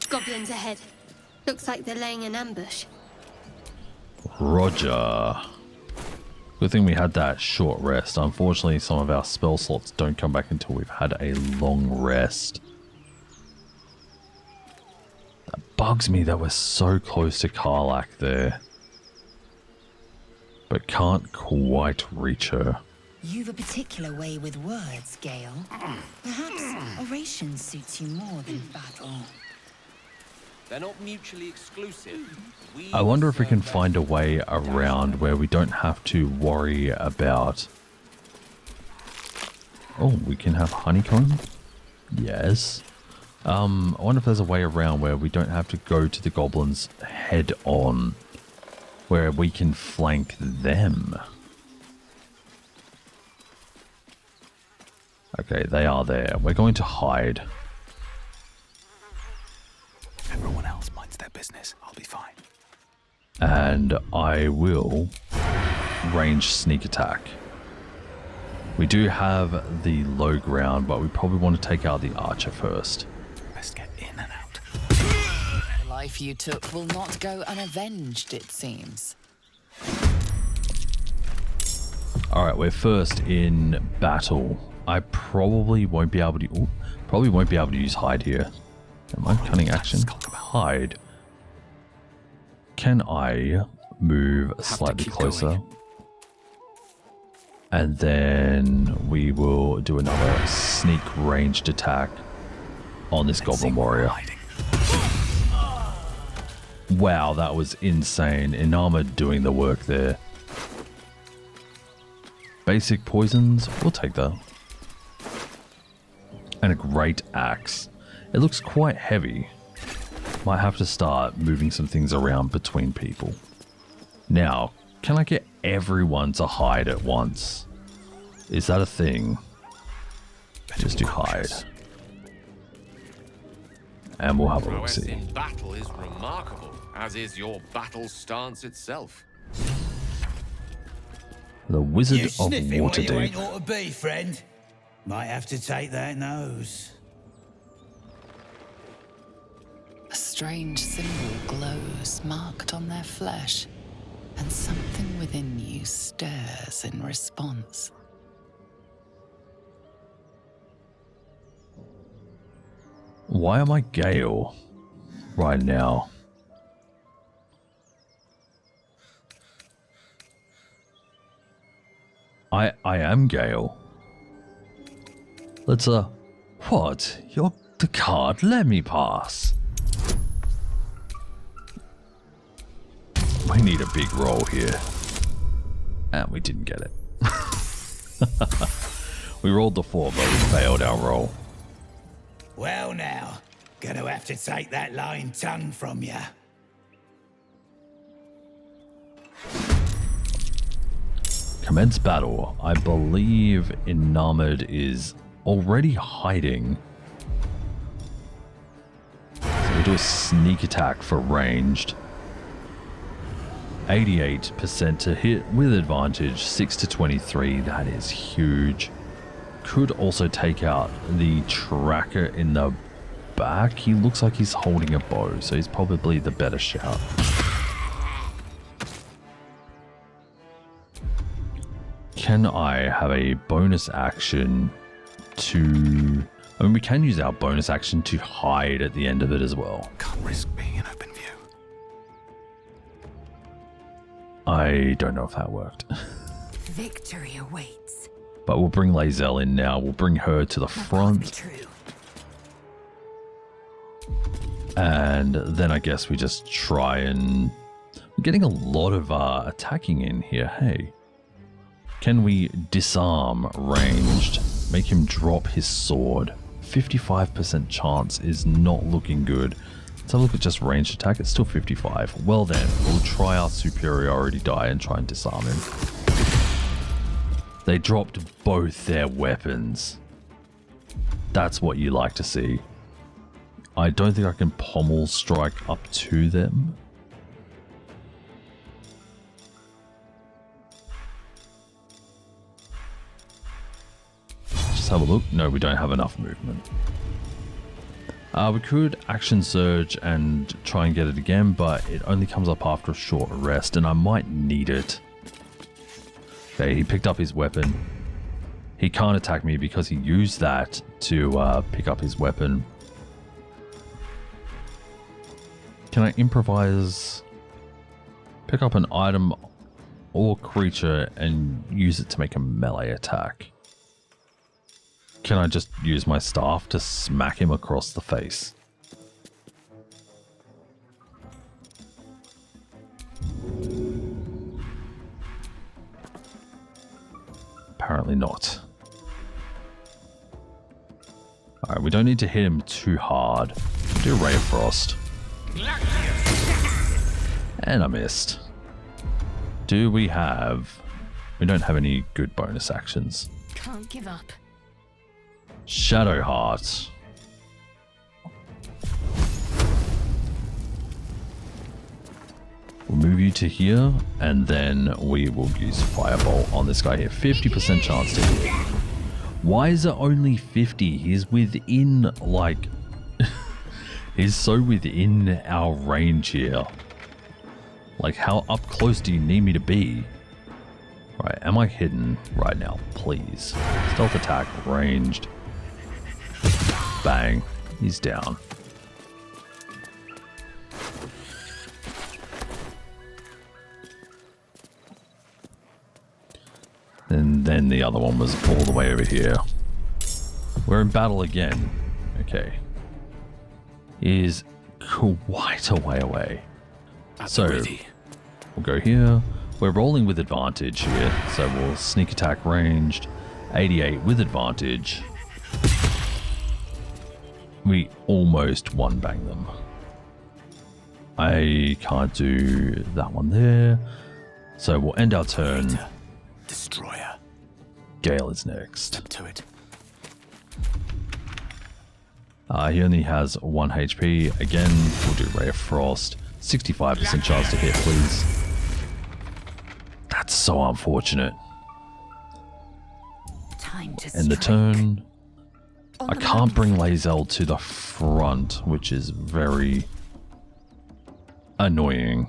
Goblins ahead. Looks like they're laying an ambush. Roger. Good thing we had that short rest. Unfortunately, some of our spell slots don't come back until we've had a long rest. That bugs me that we're so close to Karlach there. But can't quite reach her. You've a particular way with words, Gale. Perhaps oration suits you more than battle. They're not mutually exclusive. I wonder if we can find a way around where we don't have to worry about... Oh, we can have honeycomb? Yes. I wonder if there's a way around where we don't have to go to the goblins head on. Where we can flank them. Okay, they are there. We're going to hide. Everyone else minds their business. I'll be fine. And I will range sneak attack. We do have the low ground, but we probably want to take out the archer first. Best get in and out. The life you took will not go unavenged, it seems. Alright, we're first in battle. I probably won't be able to... Ooh, probably won't be able to use hide here. Am I cunning action? Hide. Can I move slightly closer? And then we will do another sneak ranged attack on this goblin warrior. Wow, that was insane. Inama doing the work there. Basic poisons, we'll take that. And a great axe. It looks quite heavy. Might have to start moving some things around between people. Now, can I get everyone to hide at once? Is that a thing? Just do hide. And we'll have a look see. In battle is remarkable, as is your battle stance itself. The Wizard You of sniffing where you Waterdeep. ain't ought to be, friend. Might have to take that nose. A strange symbol glows, marked on their flesh, and something within you stirs in response. Why am I Gale right now? I am Gale. Let's what? You're the card, let me pass. We need a big roll here. And we didn't get it. We rolled the 4, but we failed our roll. Well now, gonna have to take that lying tongue from ya. Commence battle. I believe Enamored is already hiding. So we do a sneak attack for ranged. 88% to hit with advantage, 6 to 23. That is huge. Could also take out the tracker in the back. He looks like he's holding a bow, so he's probably the better shout. Can I have a bonus action to... I mean, we can use our bonus action to hide at the end of it as well. Can't risk being in open view. I don't know if that worked. Victory awaits. But we'll bring Lae'zel in now. We'll bring her to the front. And then I guess we just try and... We're getting a lot of attacking in here, hey. Can we disarm ranged? Make him drop his sword. 55% chance is not looking good. Let's have a look at just ranged attack. It's still 55. Well then, we'll try our superiority die and try and disarm him. They dropped both their weapons. That's what you like to see. I don't think I can pommel strike up to them. Just have a look. No, we don't have enough movement. We could action surge and try and get it again, but it only comes up after a short rest, and I might need it. Okay, he picked up his weapon. He can't attack me because he used that to pick up his weapon. Can I improvise? Pick up an item or creature and use it to make a melee attack. Can I just use my staff to smack him across the face? Apparently not. Alright, we don't need to hit him too hard. Do Ray of Frost. And I missed. Do we have... We don't have any good bonus actions. Can't give up. Shadow Heart. We'll move you to here, and then we will use Firebolt on this guy here. 50% chance to hit. Why is it only 50? He's within, like... he's so within our range here. Like, how up close do you need me to be? Right, am I hidden right now? Please. Stealth attack, ranged. Bang. He's down. And then the other one was all the way over here. We're in battle again. Okay. Is quite a way away. So, we'll go here. We're rolling with advantage here. So we'll sneak attack ranged. 88 with advantage. We almost one bang them. I can't do that one there. So we'll end our turn. Destroyer. Gale is next. Step to it. He only has 1 HP. Again, we'll do Ray of Frost. 65% chance to hit, please. That's so unfortunate. Time to End the strike. turn. I can't bring Lae'zel to the front, which is very annoying.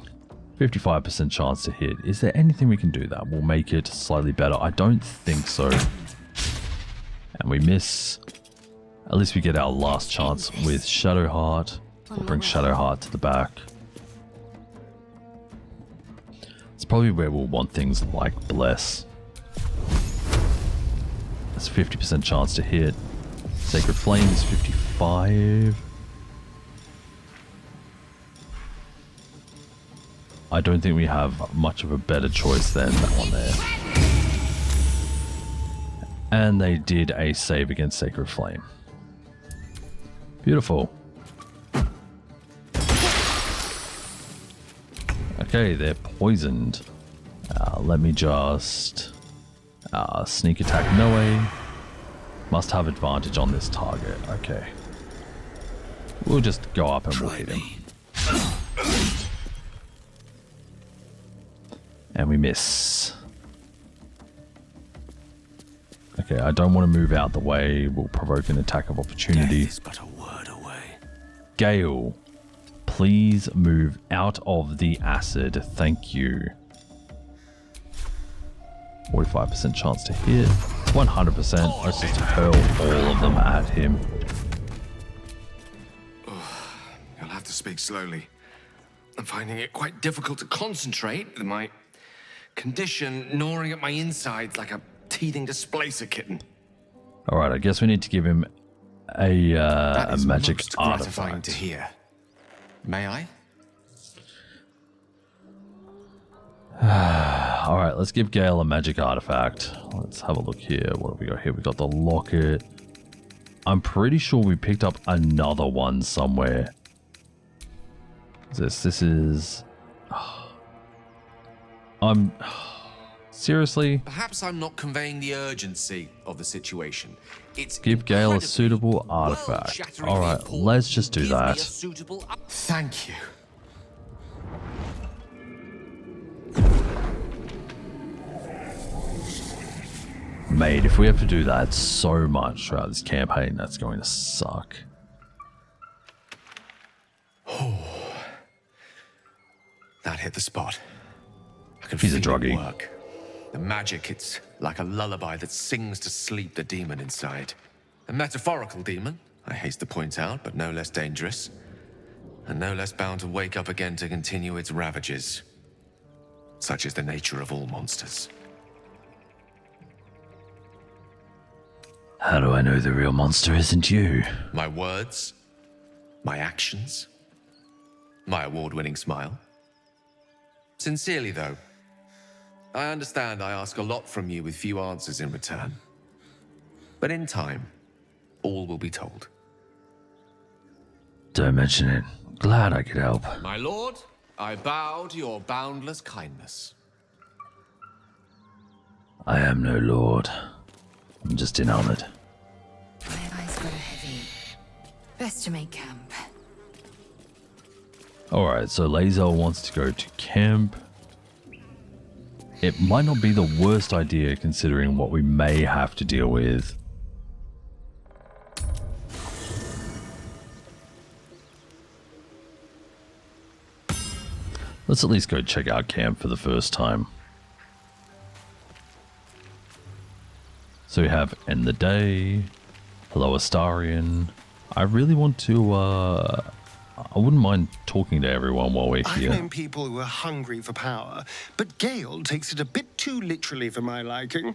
55% chance to hit. Is there anything we can do that will make it slightly better? I don't think so. And we miss. At least we get our last chance with Shadowheart. We'll bring Shadowheart to the back. It's probably where we'll want things like Bless. That's 50% chance to hit. Sacred Flame is 55. I don't think we have much of a better choice than that one there. And they did a save against Sacred Flame. Beautiful. Okay, they're poisoned. Let me just... sneak attack Noe. Must have advantage on this target. Okay. We'll just go up and we'll hit him. And we miss. Okay, I don't want to move out the way. We'll provoke an attack of opportunity. Death is but a word away. Gale, please move out of the acid. Thank you. 45% chance to hit. 100%. Let's just hurl all of them at him. You'll have to speak slowly. I'm finding it quite difficult to concentrate with my condition gnawing at my insides like a teething displacer kitten. All right, I guess we need to give him a magic most gratifying artifact. to hear. May I? Alright, let's give Gale a magic artifact. Let's have a look here. What have we got here? We got the locket. I'm pretty sure we picked up another one somewhere. This is... seriously? Perhaps I'm not conveying the urgency of the situation. It's give Gale a suitable artifact. Alright, let's just do that. Thank you. Mate, if we have to do that so much throughout this campaign, that's going to suck. That hit the spot. I can He's a feel it druggie. work. The magic, it's like a lullaby that sings to sleep the demon inside. A metaphorical demon, I haste to point out, but no less dangerous. And no less bound to wake up again to continue its ravages. Such is the nature of all monsters. How do I know the real monster isn't you? My words, my actions, my award-winning smile. Sincerely, though, I understand I ask a lot from you with few answers in return. But in time, all will be told. Don't mention it. Glad I could help. My lord, I bow to your boundless kindness. I am no lord. I'm just enamored. My eyes grow heavy. Best to make camp. Alright, so Lae'zel wants to go to camp. It might not be the worst idea considering what we may have to deal with. Let's at least go check out camp for the first time. So we have End the Day, Hello Astarion. I really want to, I wouldn't mind talking to everyone while we're I've here. known people who are hungry for power, but Gale takes it a bit too literally for my liking.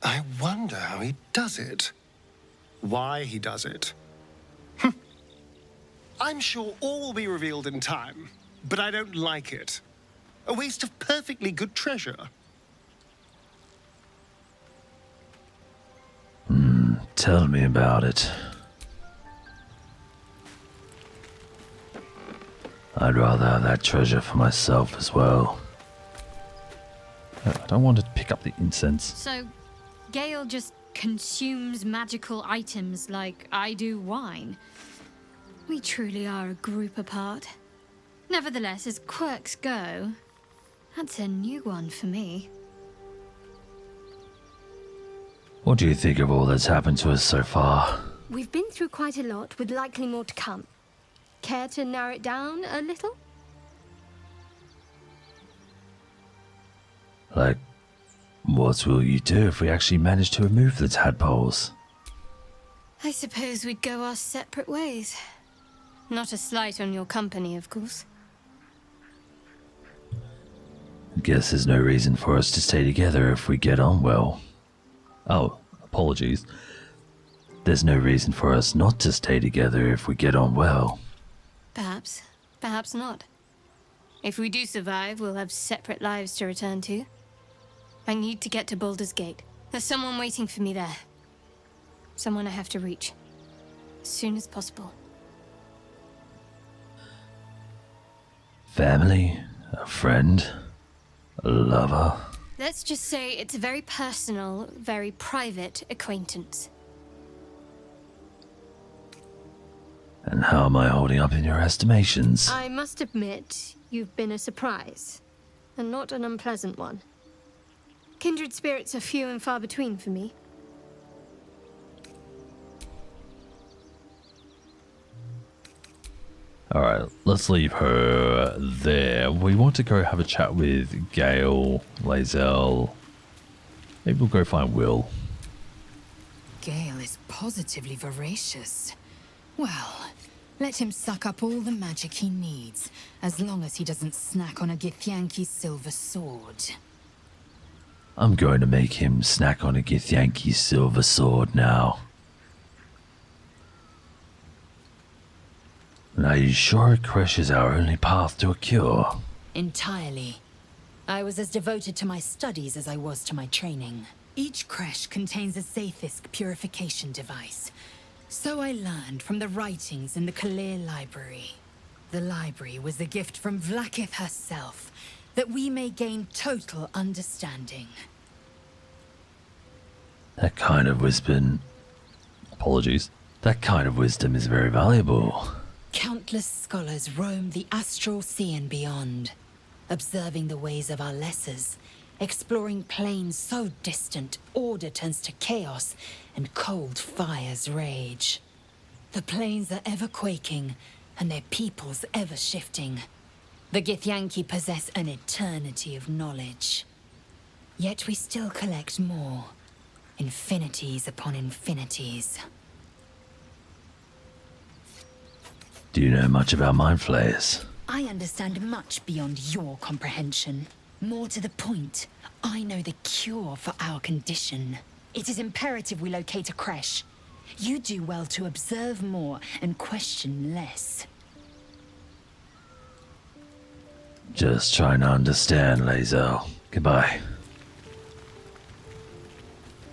I wonder how he does it. Why he does it. I'm sure all will be revealed in time, but I don't like it. A waste of perfectly good treasure. Tell me about it. I'd rather have that treasure for myself as well. I don't want to pick up the incense. So, Gale just consumes magical items like I do wine. We truly are a group apart. Nevertheless, as quirks go, that's a new one for me. What do you think of all that's happened to us so far? We've been through quite a lot, with likely more to come. Care to narrow it down a little? Like, what will you do if we actually manage to remove the tadpoles? I suppose we'd go our separate ways. Not a slight on your company, of course. I guess there's no reason for us to stay together if we get on well. Oh, apologies. There's no reason for us not to stay together if we get on well. Perhaps. Perhaps not. If we do survive, we'll have separate lives to return to. I need to get to Baldur's Gate. There's someone waiting for me there. Someone I have to reach. As soon as possible. Family? A friend? A lover? Let's just say it's a very personal, very private acquaintance. And how am I holding up in your estimations? I must admit, you've been a surprise. And not an unpleasant one. Kindred spirits are few and far between for me. Alright, let's leave her there. We want to go have a chat with Gale, Lae'zel. Maybe we'll go find Will. Gale is positively voracious. Well, let him suck up all the magic he needs, as long as he doesn't snack on a Githyanki's silver sword. I'm going to make him snack on a Githyanki's silver sword now. Are you sure it crushes our only path to a cure? Entirely. I was as devoted to my studies as I was to my training. Each creche contains a Zaithisk purification device. So I learned from the writings in the Kalir library. The library was a gift from Vlaakith herself, that we may gain total understanding. That kind of wisdom... Apologies. That kind of wisdom is very valuable. Countless scholars roam the astral sea and beyond, observing the ways of our lessers, exploring planes so distant order turns to chaos and cold fires rage. The planes are ever quaking, and their peoples ever shifting. The Githyanki possess an eternity of knowledge. Yet we still collect more. Infinities upon infinities. Do you know much about mind flayers? I understand much beyond your comprehension. More to the point, I know the cure for our condition. It is imperative we locate a creche. You do well to observe more and question less. Just trying to understand, Lae'zel. Goodbye.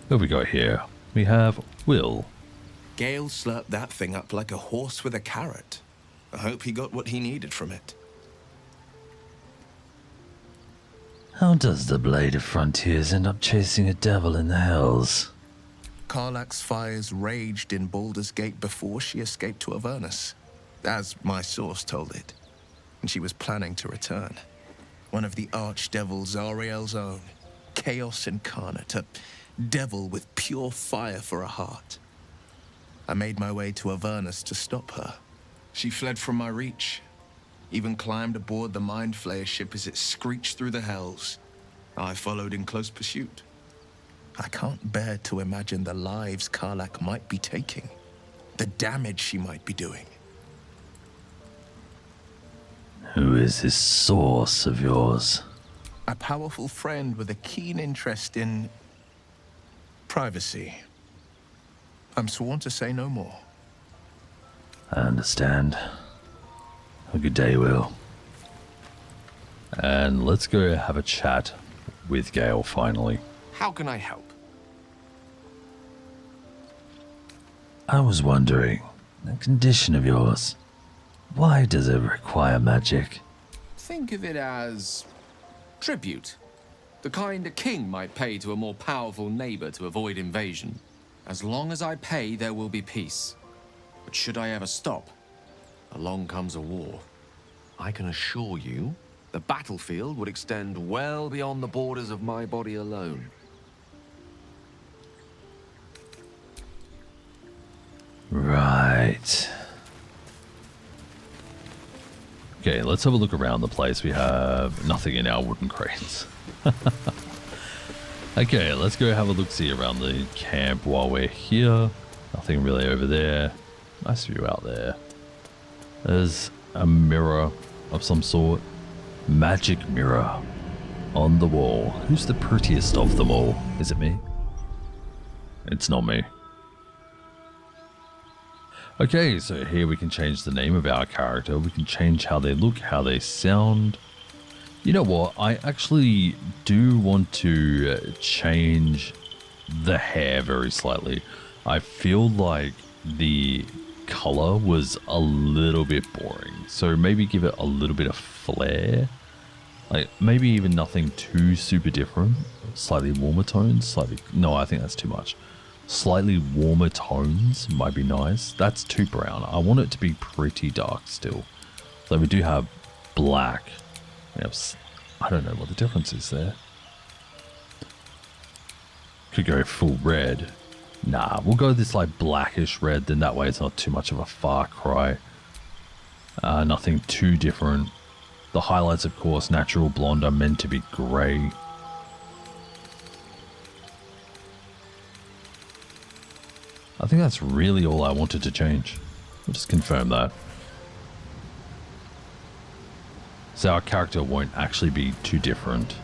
Who have we got here? We have Will. Gale slurped that thing up like a horse with a carrot. I hope he got what he needed from it. How does the Blade of Frontiers end up chasing a devil in the hells? Karlach's fires raged in Baldur's Gate before she escaped to Avernus, as my source told it. And she was planning to return. One of the archdevils Zariel's own. Chaos incarnate, a devil with pure fire for a heart. I made my way to Avernus to stop her. She fled from my reach, even climbed aboard the Mind Flayer ship as it screeched through the hells. I followed in close pursuit. I can't bear to imagine the lives Karlach might be taking, the damage she might be doing. Who is this source of yours? A powerful friend with a keen interest in privacy. I'm sworn to say no more. I understand. Have a good day, Will. And let's go have a chat with Gale finally. How can I help? I was wondering, that condition of yours, why does it require magic? Think of it as tribute. The kind a king might pay to a more powerful neighbor to avoid invasion. As long as I pay, there will be peace. But should I ever stop, along comes a war. I can assure you, the battlefield would extend well beyond the borders of my body alone. Right. Okay, let's have a look around the place. We have nothing in our wooden crates. Okay, let's go have a look-see around the camp while we're here. Nothing really over there. Nice view out there. There's a mirror of some sort. Magic mirror on the wall. Who's the prettiest of them all? Is it me? It's not me. Okay, so here we can change the name of our character. We can change how they look, how they sound. You know what? I actually do want to change the hair very slightly. I feel like the color was a little bit boring. So maybe give it a little bit of flair. Like maybe even nothing too super different. Slightly warmer tones. No, I think that's too much. Slightly warmer tones might be nice. That's too brown. I want it to be pretty dark still. So we do have black. We have, I don't know what the difference is there. Could go full red. Nah, we'll go this like blackish red, then that way it's not too much of a far cry. Nothing too different. The highlights, of course, natural blonde are meant to be grey. I think that's really all I wanted to change. We'll just confirm that. So our character won't actually be too different.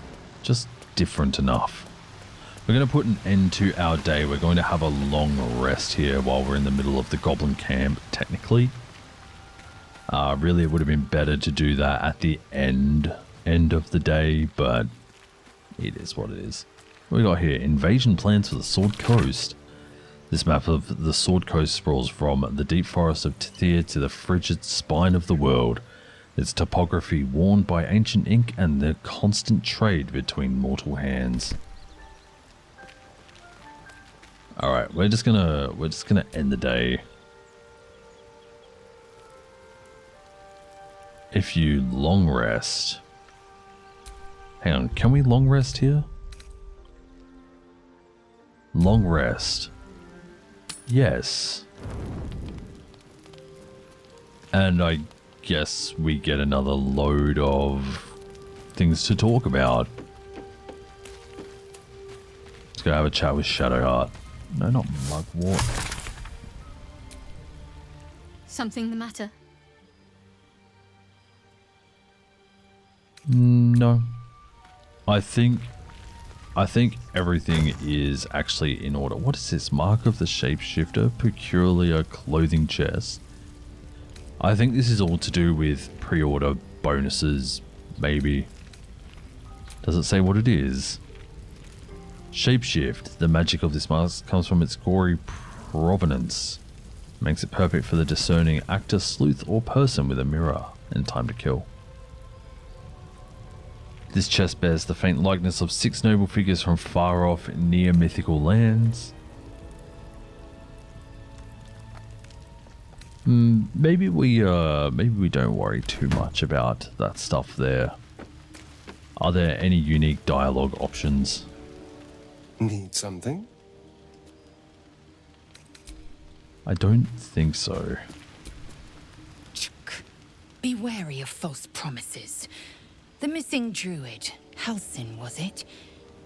Just different enough. We're going to put an end to our day. We're going to have a long rest here while we're in the middle of the goblin camp, technically. Really, it would have been better to do that at the end of the day, but It is what it is. What we got here? Invasion plans for the Sword Coast. This map of the Sword Coast sprawls from the deep forest of Tithia to the frigid spine of the world. Its topography worn by ancient ink and the constant trade between mortal hands. Alright, we're just gonna end the day. If you long rest. Hang on, can we long rest here? Long rest. Yes. And I guess we get another load of things to talk about. Let's go have a chat with Shadowheart. No, not Mugwort. Something the matter? No. I think everything is actually in order. What is this? Mark of the Shapeshifter, peculiar clothing chest. I think this is all to do with pre-order bonuses, maybe. Does it say what it is? Shapeshift. The magic of this mask comes from its gory provenance. Makes it perfect for the discerning actor, sleuth, or person with a mirror and time to kill. This chest bears the faint likeness of 6 noble figures from far off, near mythical lands. Maybe we don't worry too much about that stuff there. Are there any unique dialogue options? Need something? I don't think so. Be wary of false promises. The missing druid, Halsin, was it?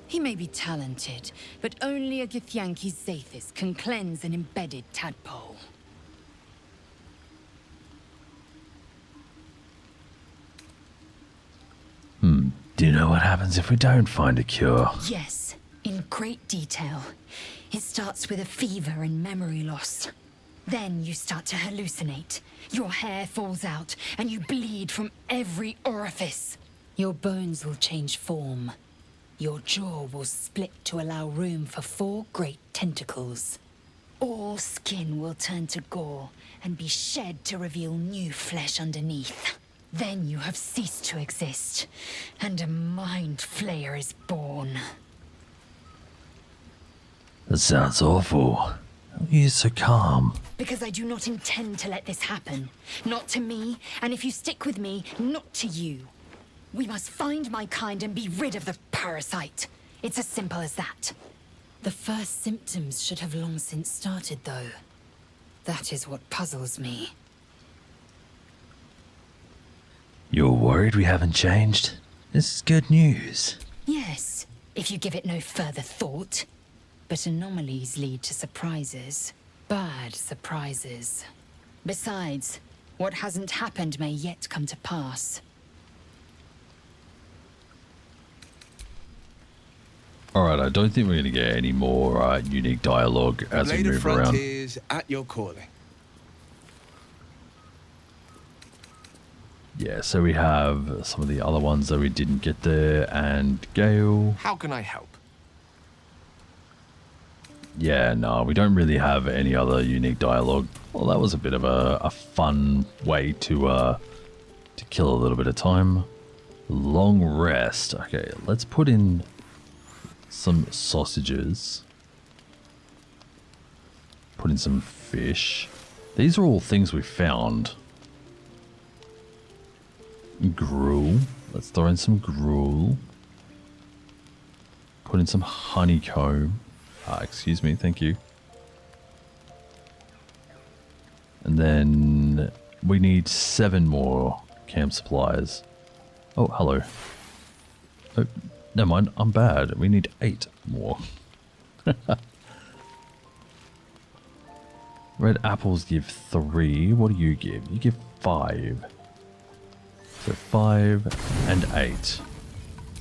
He may be talented, but only a Githyanki Zathis can cleanse an embedded tadpole. Do you know what happens if we don't find a cure? Yes, in great detail. It starts with a fever and memory loss. Then you start to hallucinate. Your hair falls out, and you bleed from every orifice. Your bones will change form. Your jaw will split to allow room for 4 great tentacles. All skin will turn to gore and be shed to reveal new flesh underneath. Then you have ceased to exist, and a mind flayer is born. That sounds awful. Why are you so calm? Because I do not intend to let this happen. Not to me, and if you stick with me, not to you. We must find my kind and be rid of the parasite. It's as simple as that. The first symptoms should have long since started, though. That is what puzzles me. You're worried we haven't changed? This is good news. Yes, if you give it no further thought. But anomalies lead to surprises. Bad surprises. Besides, what hasn't happened may yet come to pass. Alright, I don't think we're going to get any more unique dialogue as we move around. Frontiers at your calling. Yeah, so we have some of the other ones that we didn't get there, and Gale. How can I help? Yeah, no, we don't really have any other unique dialogue. Well, that was a bit of a fun way to kill a little bit of time. Long rest. Okay, let's put in some sausages. Put in some fish. These are all things we found. Gruel. Let's throw in some gruel. Put in some honeycomb. Excuse me, thank you. And then we need 7 more camp supplies. Oh, hello. Oh, never mind, I'm bad. We need 8 more. Red apples give 3. What do you give? You give 5. So 5 and 8.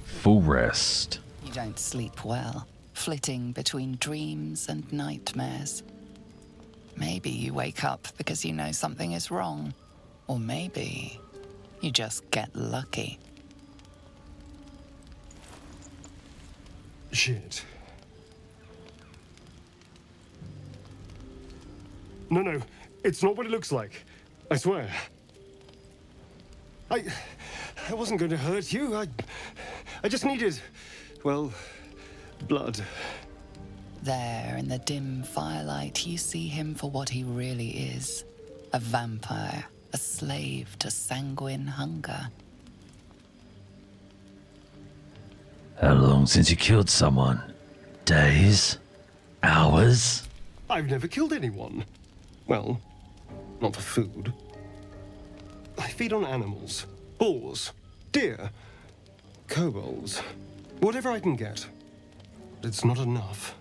Full rest. You don't sleep well, flitting between dreams and nightmares. Maybe you wake up because you know something is wrong. Or maybe you just get lucky. Shit. No, it's not what it looks like. I swear. I wasn't going to hurt you. I just needed, well, blood. There, in the dim firelight, you see him for what he really is. A vampire, a slave to sanguine hunger. How long since you killed someone? Days? Hours? I've never killed anyone. Well, not for food. I feed on animals. Boars. Deer. Kobolds. Whatever I can get. But it's not enough.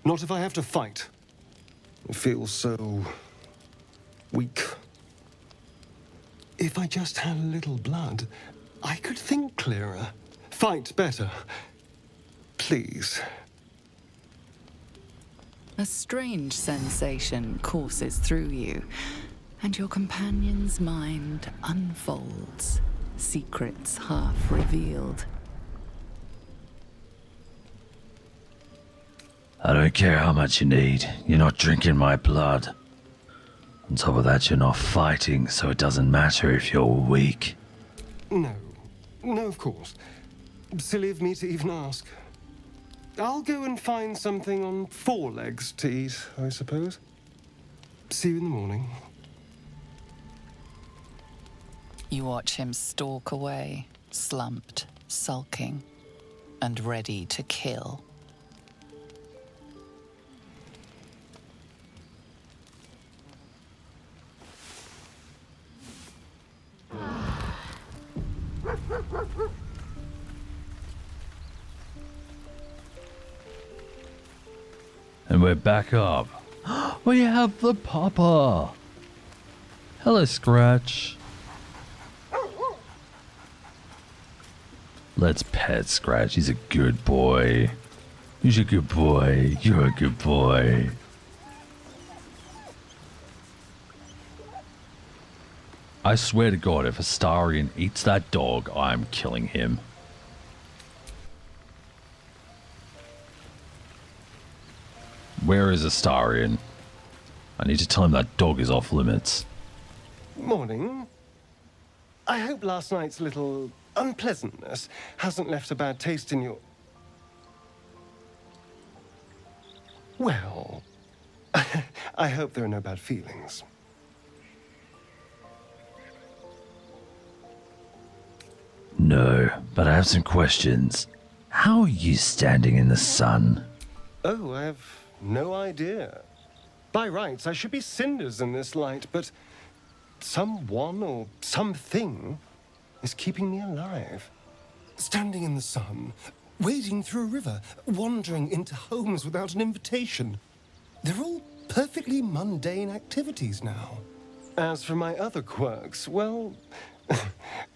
Not if I have to fight. I feel so... weak. If I just had a little blood, I could think clearer. Fight better. Please. A strange sensation courses through you, and your companion's mind unfolds, secrets half revealed. I don't care how much you need. You're not drinking my blood. On top of that, you're not fighting, so it doesn't matter if you're weak. No, of course. Silly of me to even ask. I'll go and find something on 4 legs to eat, I suppose. See you in the morning. You watch him stalk away, slumped, sulking, and ready to kill. And we're back up. We have the papa. Hello, Scratch. Let's pet Scratch. He's a good boy. He's a good boy. You're a good boy. I swear to God, if Astarion eats that dog, I'm killing him. Where is Astarion? I need to tell him that dog is off limits. Morning. I hope last night's little unpleasantness hasn't left a bad taste in your... Well, I hope there are no bad feelings. No, but I have some questions. How are you standing in the sun? Oh, I have no idea. By rights, I should be cinders in this light, but someone or something is keeping me alive. Standing in the sun, wading through a river, wandering into homes without an invitation. They're all perfectly mundane activities now. As for my other quirks, well,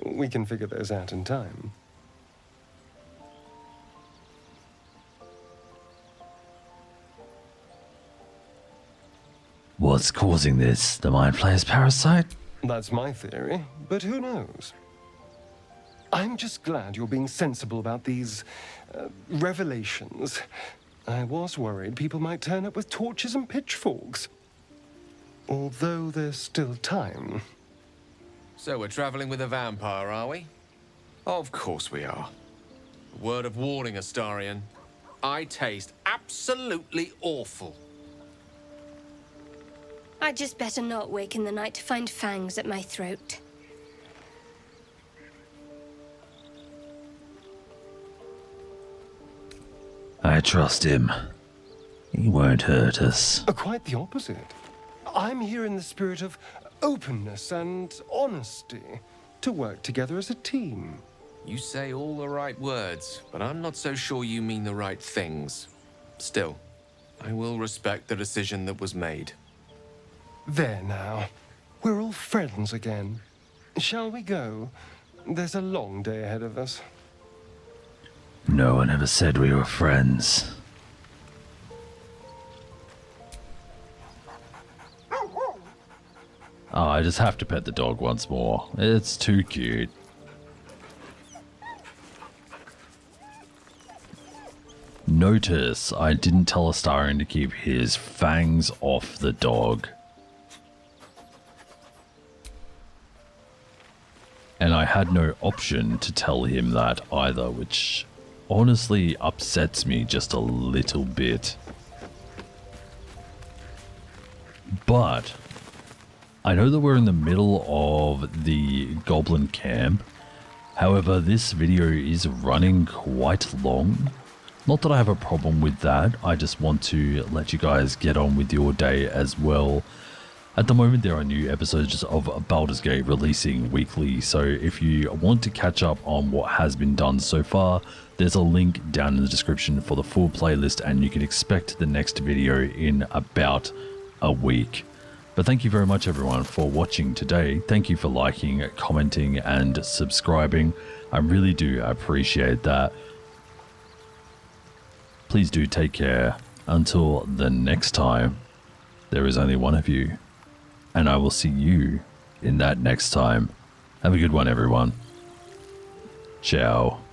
we can figure those out in time. What's causing this? The Mind Flayer's parasite? That's my theory, but who knows? I'm just glad you're being sensible about these revelations. I was worried people might turn up with torches and pitchforks. Although there's still time. So we're traveling with a vampire, are we? Of course we are. A word of warning, Astarion. I taste absolutely awful. I'd just better not wake in the night to find fangs at my throat. I trust him. He won't hurt us. Quite the opposite. I'm here in the spirit of openness and honesty to work together as a team. You say all the right words, but I'm not so sure you mean the right things. Still, I will respect the decision that was made. There now. We're all friends again. Shall we go? There's a long day ahead of us. No one ever said we were friends. Oh, I just have to pet the dog once more. It's too cute. Notice I didn't tell Astarion to keep his fangs off the dog. And I had no option to tell him that either, which honestly upsets me just a little bit. But I know that we're in the middle of the goblin camp. However, this video is running quite long. Not that I have a problem with that, I just want to let you guys get on with your day as well. At the moment, there are new episodes of Baldur's Gate releasing weekly, so if you want to catch up on what has been done so far, there's a link down in the description for the full playlist, and you can expect the next video in about a week. But thank you very much everyone for watching today. Thank you for liking, commenting, and subscribing. I really do appreciate that. Please do take care. Until the next time, there is only one of you. And I will see you in that next time. Have a good one, everyone. Ciao.